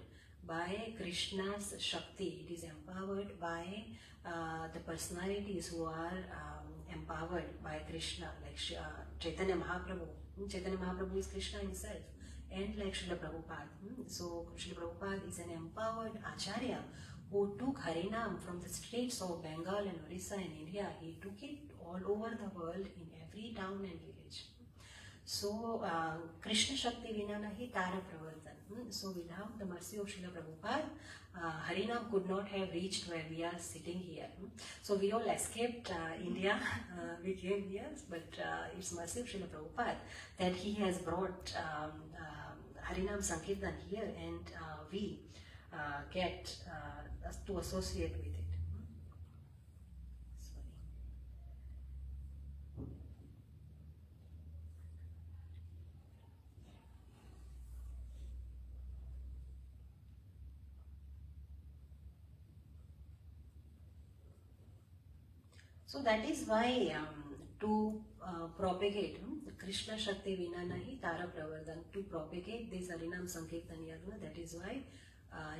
by Krishna's Shakti. It is empowered by the personalities who are empowered by Krishna, like Chaitanya Mahaprabhu. Chaitanya Mahaprabhu is Krishna himself, and like Srila Prabhupada. So Srila Prabhupada is an empowered Acharya who took Harinam from the streets of Bengal and Orissa in India. He took it all over the world in every town and village. So Krishna Shakti Vina Nahi Tara Pravartan. So without the mercy of Srila Prabhupada, Harinam could not have reached where we are sitting here. So we all escaped India, we came here, but it's mercy of Srila Prabhupada that he has brought Harinam Sankirtan here, and we get to associate with it. Sorry. So that is why to propagate Krishna Shakti Vina Nahi Tara Pravardhan, to propagate this Harinam Sankirtan Yagna, that is why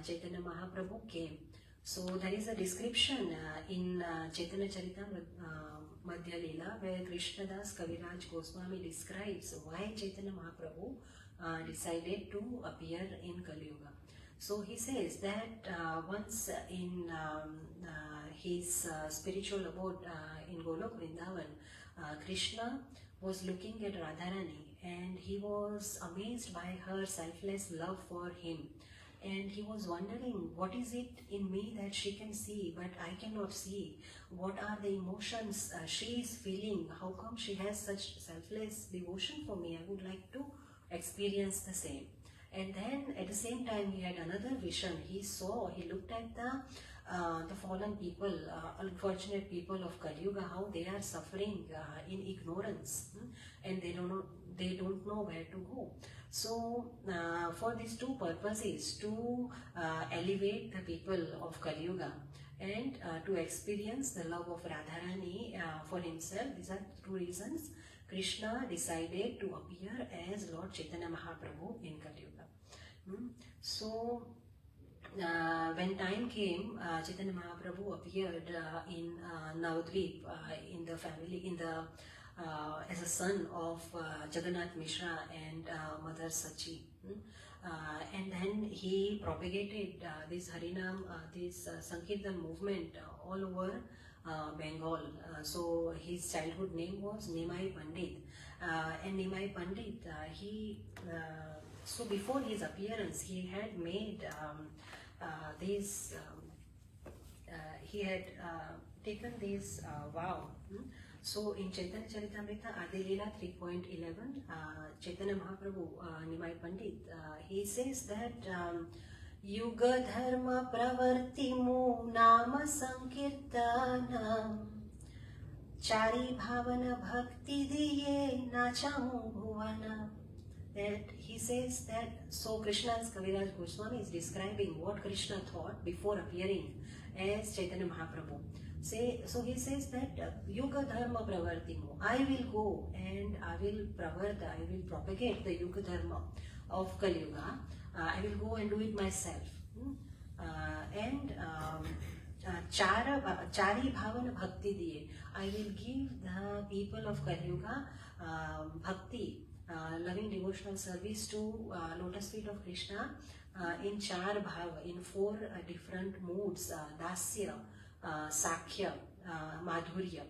Chaitanya Mahaprabhu came. So there is a description in Chaitanya Madhya Leela where Krishnadas Kaviraj Goswami describes why Chaitanya Mahaprabhu decided to appear in Kali Yuga. So he says that once in his spiritual abode in Golok Vrindavan, Krishna was looking at Radharani and he was amazed by her selfless love for him. And he was wondering, what is it in me that she can see but I cannot see? What are the emotions she is feeling? How come she has such selfless devotion for me? I would like to experience the same. And then at the same time he had another vision. He looked at the fallen people, unfortunate people of Kali Yuga, how they are suffering in ignorance, and they don't know where to go. So for these two purposes, to elevate the people of Kali Yuga and to experience the love of Radharani for himself, these are two reasons Krishna decided to appear as Lord Chaitanya Mahaprabhu in Kali Yuga. So when time came, Chaitanya Mahaprabhu appeared in Navadvip, in the family, as a son of Jagannath Mishra and Mother Sachi. And then he propagated this Harinam, this Sankirtan movement all over Bengal. So his childhood name was Nimai Pandit. And Nimai Pandit, so before his appearance, he had made he had taken this vow. So in Chaitanya Charitamrita Adilila 3.11, Chaitanya Mahaprabhu Nimai Pandit, he says that Yuga Dharma Pravartimu Nama Sankirtanam Chari Bhavana Bhakti Diye Nachamu Bhuvana. That he says that, so Krishna's Kaviraj Goswami is describing what Krishna thought before appearing as Chaitanya Mahaprabhu. So he says that Yuga Dharma Pravartimu, I will go and I will propagate the Yuga Dharma of Kali Yuga. I will go and do it myself. Chari Bhavana Bhakti Diye, I will give the people of Kali Yuga bhakti, loving devotional service to lotus feet of Krishna in Char Bhava, in 4 different moods, Dasya, Sakhya, Madhurya,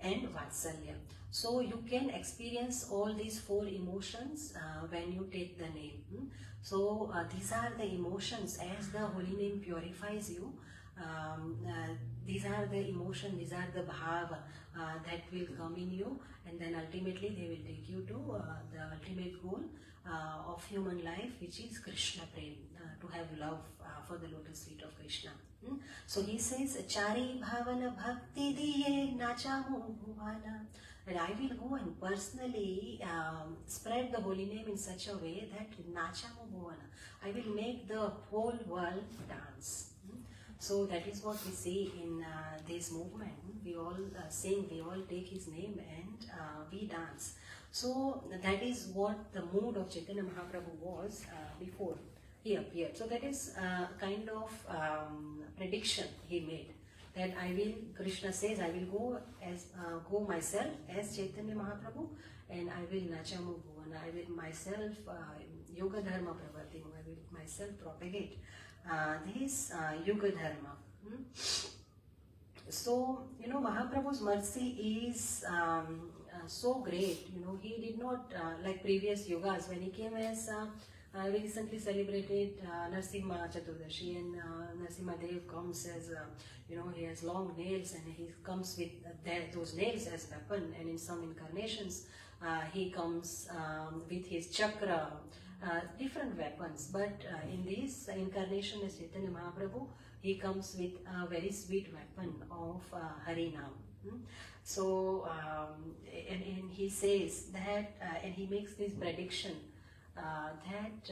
and Vatsalya. So you can experience all these 4 emotions when you take the name. So these are the emotions as the holy name purifies you. These are the emotions, these are the bhava that will come in you, and then ultimately they will take you to the ultimate goal of human life, which is Krishna Prem, to have love for the lotus feet of Krishna. So he says, Chari Bhavana Bhakti Diye Nachamu Bhuvana. That I will go and personally spread the holy name in such a way that Nachamu Bhuvana, I will make the whole world dance. So that is what we see in this movement. We all sing, we all take his name, and we dance. So that is what the mood of Chaitanya Mahaprabhu was before he appeared. So that is kind of prediction he made, that I will, Krishna says, I will go myself as Chaitanya Mahaprabhu, and I will Nachamo Bhuvan, I will myself Yoga Dharma Pravartinu, I will myself propagate this Yoga Dharma. So, Mahaprabhu's mercy is so great. He did not, like previous yogas, when he came as, we recently celebrated Narsimha Chaturdashi, and Narsimha Dev comes as, he has long nails, and he comes with those nails as weapon, and in some incarnations, he comes with his chakra, different weapons. But in this incarnation as Chaitanya Mahaprabhu, he comes with a very sweet weapon of Harinam. So, and he says that, and he makes this prediction that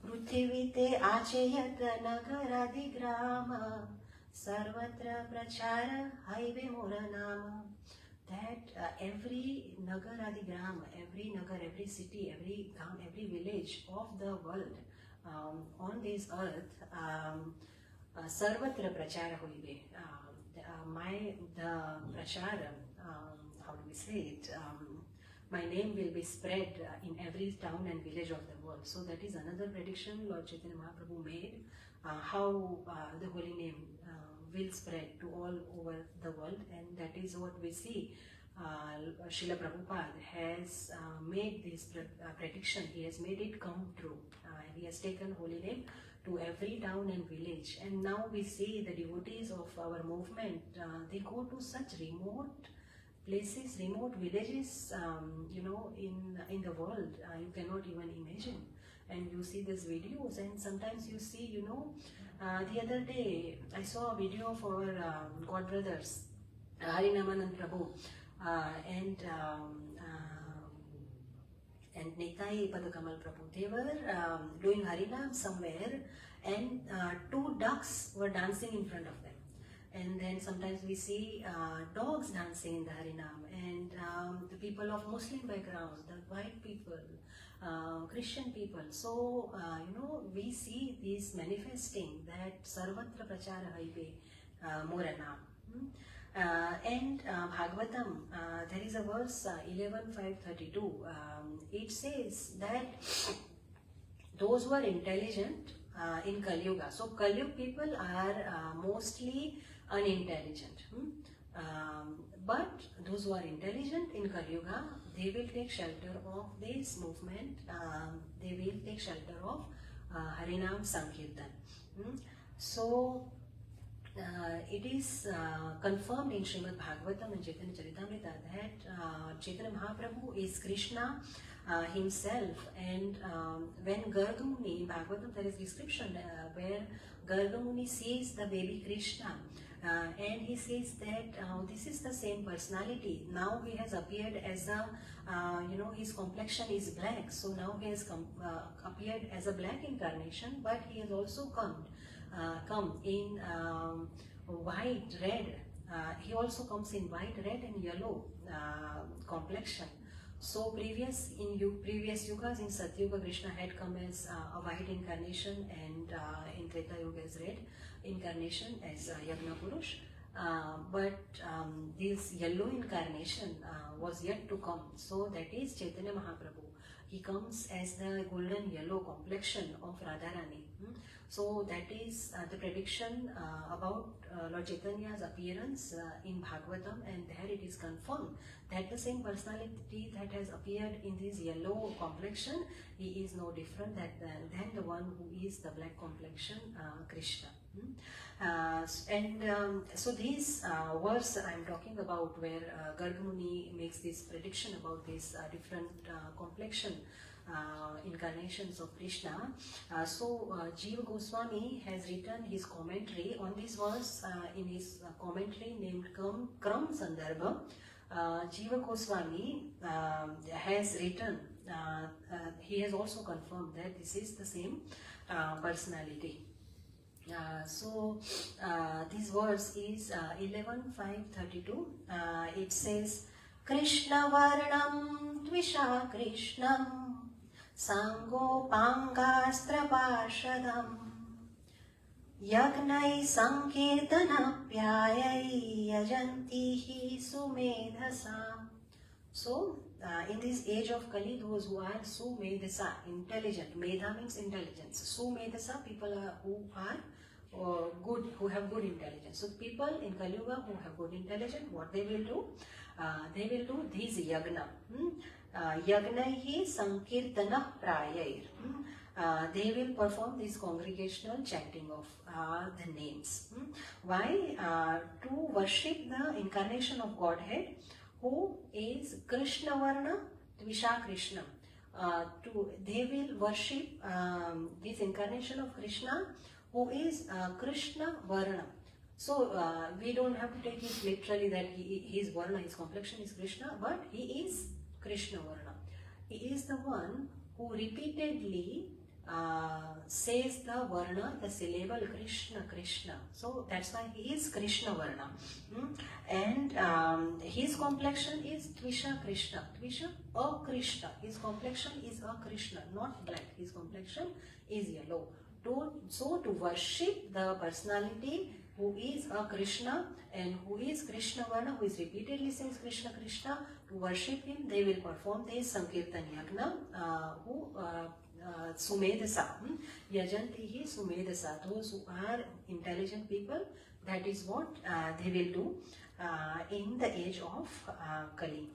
Prithvi te achayat nagaradigrama sarvatra prachara haive moranama. That every nagar adigram, every nagar, every city, every town, every village of the world on this earth, sarvatra prachara hoive. The prachara, how do we say it? My name will be spread in every town and village of the world. So that is another prediction Lord Chaitanya Mahaprabhu made, how the holy name will spread to all over the world, and that is what we see. Srila Prabhupada has made this prediction, he has made it come true. He has taken holy name to every town and village, and now we see the devotees of our movement, they go to such remote places, remote villages, in the world, you cannot even imagine. And you see these videos, and sometimes you see, the other day I saw a video of our God brothers, Harinamanand Prabhu, and Nitai Padakamal Prabhu. They were doing Harinam somewhere, and two ducks were dancing in front of them. And then sometimes we see dogs dancing in the Harinam, and the people of Muslim background, the white people, Christian people. So, we see this manifesting that Sarvatra Prachara Haive Moranam. And Bhāgavatam, there is a verse 11.5.32. It says that those who are intelligent in Kali Yuga. So Kali Yuga people are mostly unintelligent. But those who are intelligent in Kali Yuga, they will take shelter of this movement. They will take shelter of Harinam Sankirtan. So it is confirmed in Srīmad Bhāgavatam and Chaitanya Charitamrita that Chaitanya Mahaprabhu is Krishna himself, and when Garga Muni, in Bhāgavatam there is description where Garga Muni sees the baby Krishna, and he says that this is the same personality. Now he has appeared as a, his complexion is black, so now he has appeared as a black incarnation, but he has also come in white, red. He also comes in white, red and yellow complexion. So previous yugas, in Satyuga, Krishna had come as a white incarnation, and in Treta Yuga as red incarnation as Yagna Purush. But this yellow incarnation was yet to come. So that is Chaitanya Mahaprabhu. He comes as the golden yellow complexion of Radharani. So that is the prediction about Lord Chaitanya's appearance in Bhagavatam, and there it is confirmed that the same personality that has appeared in this yellow complexion, he is no different than the one who is the black complexion, Krishna. So this verse I am talking about, where Garga Muni makes this prediction about this different complexion incarnations of Krishna. So Jiva Goswami has written his commentary on this verse in his commentary named Kram Sandarbha. Jiva Goswami has written, he has also confirmed that this is the same personality. This verse is 11.5.32. It says, Krishna Varnam Tvisha Krishnam Sango Pangastra Parshadam Yagnai Sankirtanapyayai Yajantihi Sumedhasa. So, in this age of Kali, those who are Sumedhasa, intelligent, Medha means intelligence. Sumedhasa, people who are good, who have good intelligence. So, people in Kali Yuga who have good intelligence, what they will do? They will do this yagna. Yagnaihi Sankirtana Prayair. They will perform this congregational chanting of the names. Why? To worship the incarnation of Godhead, who is Krishna Varna Tvisha Krishna. They will worship this incarnation of Krishna, who is Krishna Varna. So we don't have to take it literally that his Varna, his complexion is Krishna, but he is Krishna Varna. He is the one who repeatedly says the Varna, the syllable Krishna, Krishna. So that's why he is Krishna Varna. And his complexion is Tvisha Krishna. Tvisha, a Krishna. His complexion is a Krishna, not black. His complexion is yellow. So to worship the personality who is a Krishna and who is Krishna Varna, who is repeatedly says Krishna, Krishna, to worship him, they will perform this Sankirtan Yagna, Sumedhasa. Yajantihi Sumedhasa. Those who are intelligent people, that is what they will do in the age of Kali.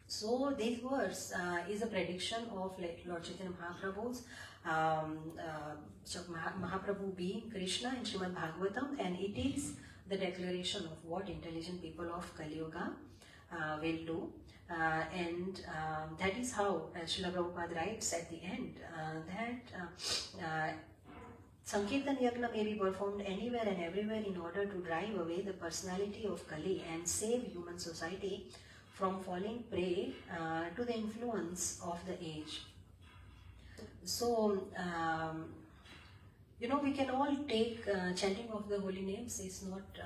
So this verse is a prediction of Lord Chaitanya Mahaprabhu's Mahaprabhu being Krishna in Srīmad Bhāgavatam, and it is the declaration of what intelligent people of Kali Yuga will do. And that is how Srila Prabhupada writes at the end that Sankirtan Yagna may be performed anywhere and everywhere in order to drive away the personality of Kali and save human society from falling prey to the influence of the age. So, we can all take chanting of the holy names. It's not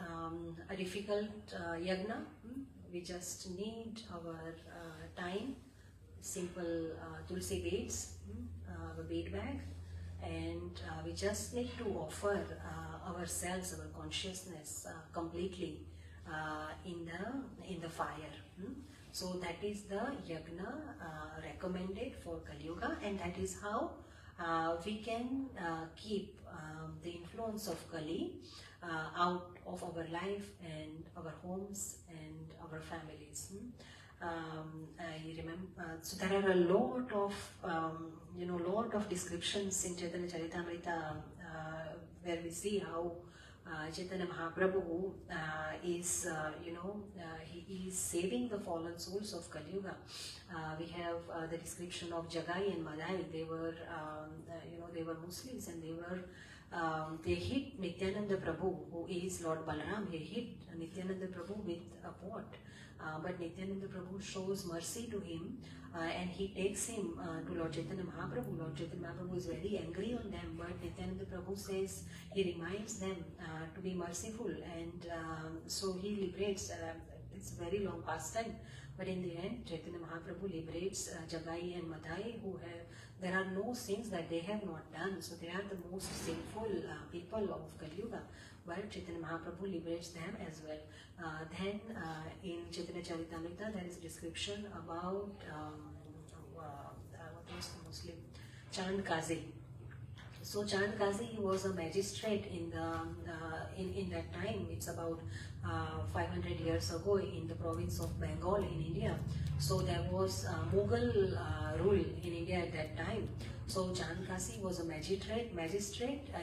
a difficult yagna. We just need our time, simple tulsi beads, our bead bag, and we just need to offer ourselves, our consciousness completely in the fire. So that is the yagna recommended for Kali Yuga, and that is how we can keep the influence of Kali out of our life and our homes and our families. I remember, so there are a lot of descriptions in Chaitanya Charitamrita where we see how Chaitanya Mahaprabhu is, he is saving the fallen souls of Kali Yuga. We have the description of Jagai and Madai. They were, they were Muslims, and they hit Nityananda Prabhu, who is Lord Balaram. He hit Nityananda Prabhu with a pot. But Nityananda Prabhu shows mercy to him and he takes him to Lord Chaitanya Mahaprabhu. Lord Chaitanya Mahaprabhu is very angry on them, but Nityananda Prabhu says, he reminds them to be merciful, and so he liberates. It's a very long pastime, but in the end, Chaitanya Mahaprabhu liberates Jagai and Madai, who there are no sins that they have not done, so they are the most sinful people of Kali Yuga. But Chaitanya Mahaprabhu liberates them as well. Then in Chaitanya Charitamrita there is a description about what was the Muslim? Chand Kazi. So Chand Kazi, he was a magistrate in that time. It's about 500 years ago in the province of Bengal in India. So there was Mughal rule in India at that time. So Chand Kazi was a magistrate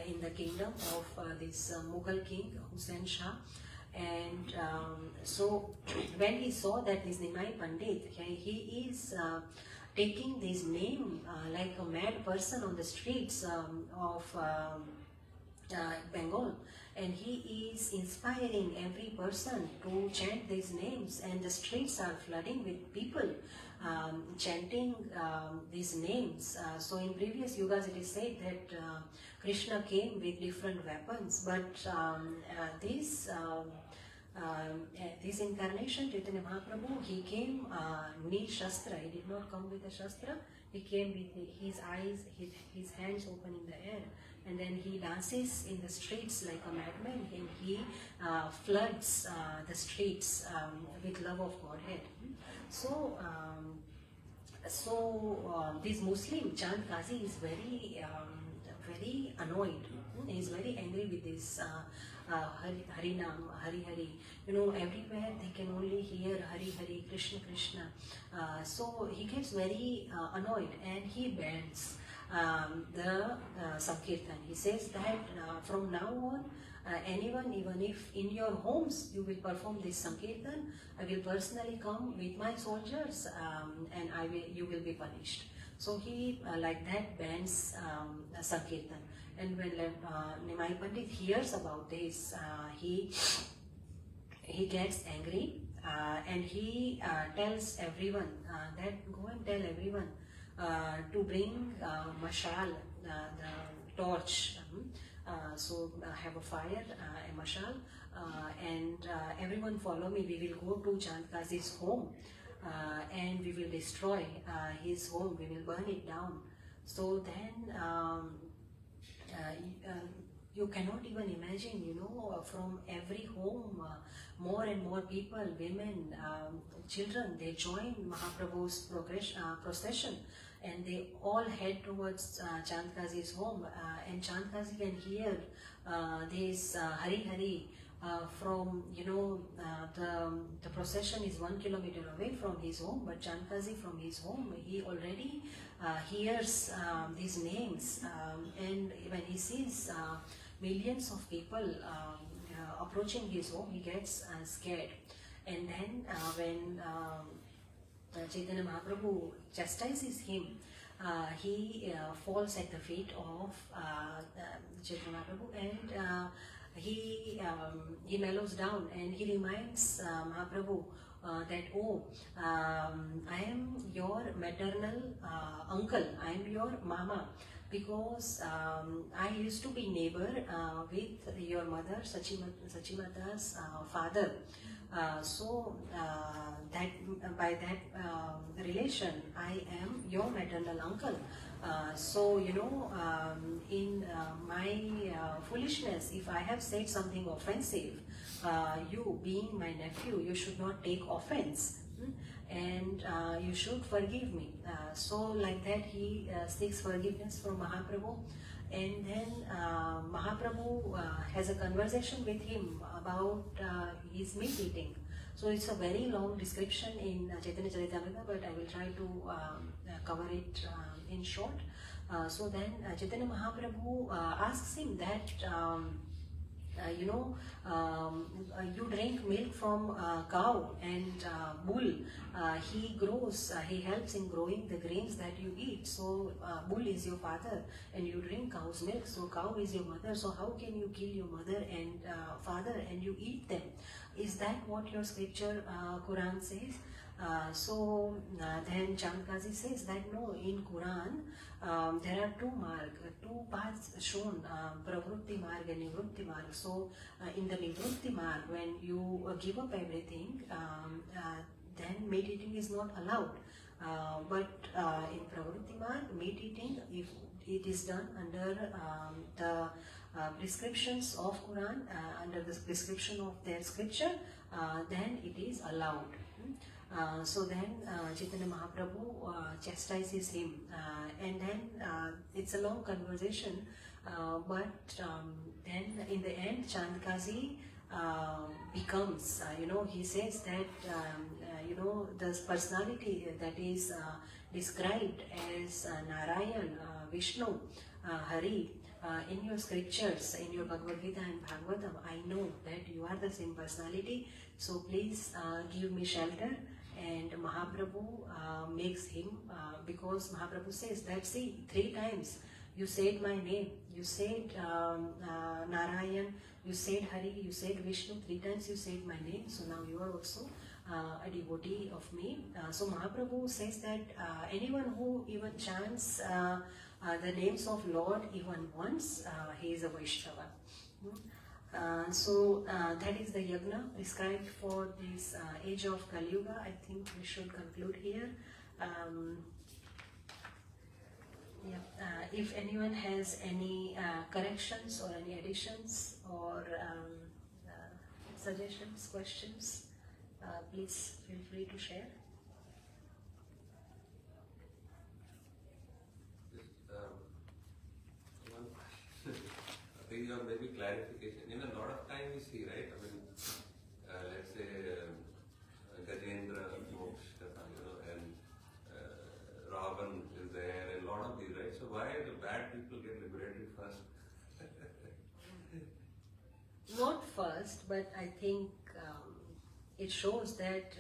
in the kingdom of this Mughal king Hussain Shah. And so when he saw that this Nimai Pandit, he is taking this name like a mad person on the streets of Bengal, and he is inspiring every person to chant these names, and the streets are flooding with people chanting these names. So in previous yugas it is said that Krishna came with different weapons, but this incarnation, Chaitanya Mahaprabhu, he came need shastra. He did not come with a shastra. He came with his eyes, his hands open in the air, and then he dances in the streets like a madman, and he floods the streets with love of Godhead. So, this Muslim Chand Qazi is very annoyed. He is very angry with this Harinam, Hari Hari. You know, everywhere they can only hear Hari Hari, Krishna Krishna. So he gets very annoyed, and he bans the Sankirtan. He says that from now on, anyone, even if in your homes you will perform this Sankirtan, I will personally come with my soldiers and you will be punished. So he like that bans Sankirtan. And when Nimai Pandit hears about this, he gets angry and he tells everyone that go and tell everyone to bring mashal, the torch. So have a fire, a mashal, and everyone follow me. We will go to Chand Qazi's home and we will destroy his home. We will burn it down. So then you cannot even imagine, you know, from every home, more and more people, women, children, they join Mahaprabhu's procession, and they all head towards Chand Qazi's home, and Chand Qazi can hear this Hari Hari from, you know, the procession is 1 kilometer away from his home, but Chand Qazi from his home, he already hears these names, and when he sees millions of people approaching his home, he gets scared. And then when Chaitanya Mahaprabhu chastises him, he falls at the feet of Chaitanya Mahaprabhu, and he mellows down, and he reminds Mahaprabhu that, oh, I am your maternal uncle, I am your mama, because I used to be neighbor with your mother, Sachimata's father. So that by that relation, I am your maternal uncle. So, you know, in my foolishness, if I have said something offensive, you being my nephew, you should not take offense, and you should forgive me. So like that, he seeks forgiveness from Mahaprabhu, and then Mahaprabhu has a conversation with him about his meat eating. So it's a very long description in Chaitanya Charitamrita, but I will try to cover it in short. So then Chaitanya Mahaprabhu asks him that, you know, you drink milk from cow and bull. He grows, he helps in growing the grains that you eat. So bull is your father and you drink cow's milk. So cow is your mother. So how can you kill your mother and father and you eat them? Is that what your scripture Quran says? So then Chand Qazi says that no, in Quran there are two paths shown, pravrutti marg and nivrutti marg. So in the nivrutti marg, when you give up everything, then meat eating is not allowed. But in pravrutti marg, meat eating, if it is done under the prescriptions of Quran, under the prescription of their scripture, then it is allowed. So then Chaitanya Mahaprabhu chastises him, and then it's a long conversation, but then in the end Chand Qazi becomes, you know, he says that, you know, the personality that is described as Narayan, Vishnu, Hari, in your scriptures, in your Bhagavad Gita and Bhagavatam, I know that you are the same personality, so please give me shelter. And Mahaprabhu makes him, because Mahaprabhu says that, see, 3 times You said my name. You said Narayan. You said Hari. You said Vishnu. 3 times you said my name. So now you are also a devotee of me. So Mahaprabhu says that anyone who even chants the names of Lord even once, he is a Vaishnava. So that is the yagna prescribed for this age of Kali Yuga. I think we should conclude here. If anyone has any corrections or any additions or suggestions, questions, please feel free to share. One question. I think or maybe clarification. In a lot of time we see, right? I mean, let's say Gajendra Moksha, and Ravan is there, and a lot of these, right? So why the bad people get liberated first? Not first, but I think it shows that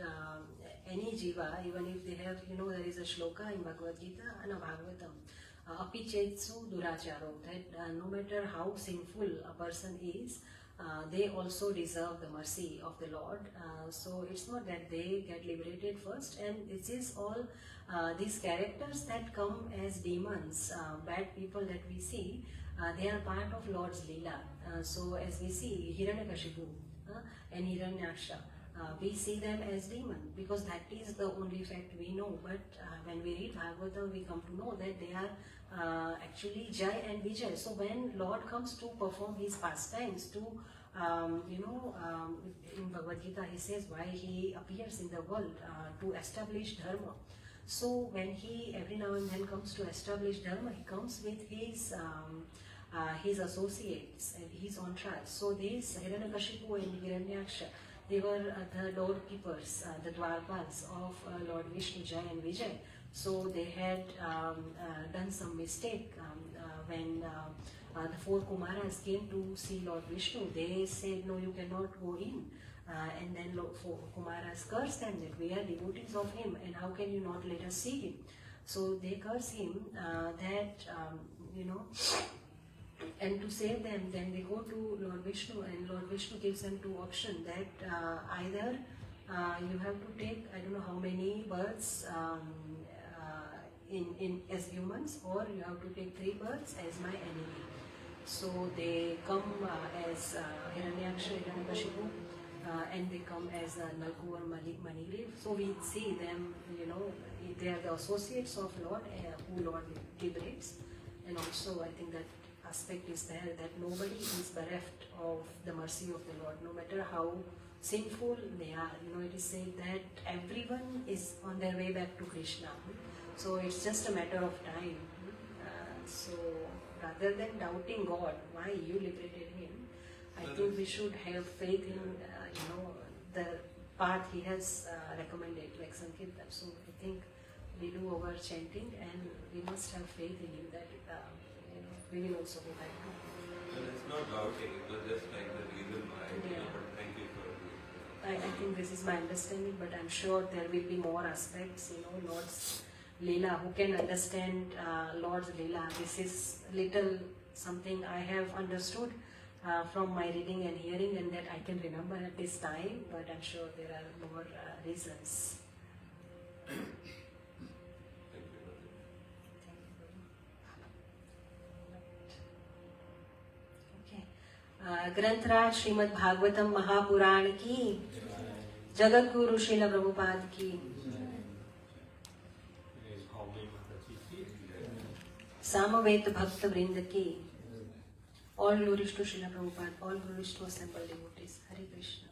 any jiva, even if they have, there is a shloka in Bhagavad Gita and a Bhāgavatam, api chetsu duracharo, that no matter how sinful a person is, they also deserve the mercy of the Lord. So it's not that they get liberated first, and it is all these characters that come as demons, bad people that we see, they are part of Lord's Leela. So as we see Hiranyakashipu and Hiranyaksha, we see them as demon because that is the only fact we know. But when we read Bhagavatam, we come to know that they are actually Jai and Vijay. So when Lord comes to perform his pastimes, to in Bhagavad Gita he says why he appears in the world, to establish dharma. So when he every now and then comes to establish dharma, he comes with his associates and his entourage. So these Hiranyakashipu and Hiranyaksha, they were the doorkeepers, the dwarpals of Lord Vishnu, Jai and Vijay. So they had done some mistake when the 4 Kumaras came to see Lord Vishnu. They said, no, you cannot go in. And then 4 Kumaras cursed them that we are devotees of him and how can you not let us see him? So they curse him and to save them, then they go to Lord Vishnu, and Lord Vishnu gives them 2 options that either you have to take I don't know how many births in as humans, or you have to take 3 births as my enemy. So they come as Hiranyaksha, Hiranyakashipu, and they come as Nalku or Manigriv. So we see them, they are the associates of Lord, who Lord liberates. And also I think that aspect is there that nobody is bereft of the mercy of the Lord, no matter how sinful they are. It is said that everyone is on their way back to Krishna. So it's just a matter of time. So rather than doubting God, why you liberated him, I think we should have faith in the path he has recommended, like Sankirtan. So I think we do our chanting and we must have faith in him that we will also go back to. Well, it's not doubting, it was just like the reason why, but thank you for I think this is my understanding, but I'm sure there will be more aspects, Lord's Leela, who can understand Lord's Leela. This is little something I have understood from my reading and hearing, and that I can remember at this time, but I'm sure there are more reasons. ग्रंथराज Shrimad Bhagavatam Mahapuran की, जगत गुरु श्रील प्रभुपाद की, सामवेद भक्त वृंद की, all glories to Srila Prabhupada, all glories to assembled devotees. Hare Krishna.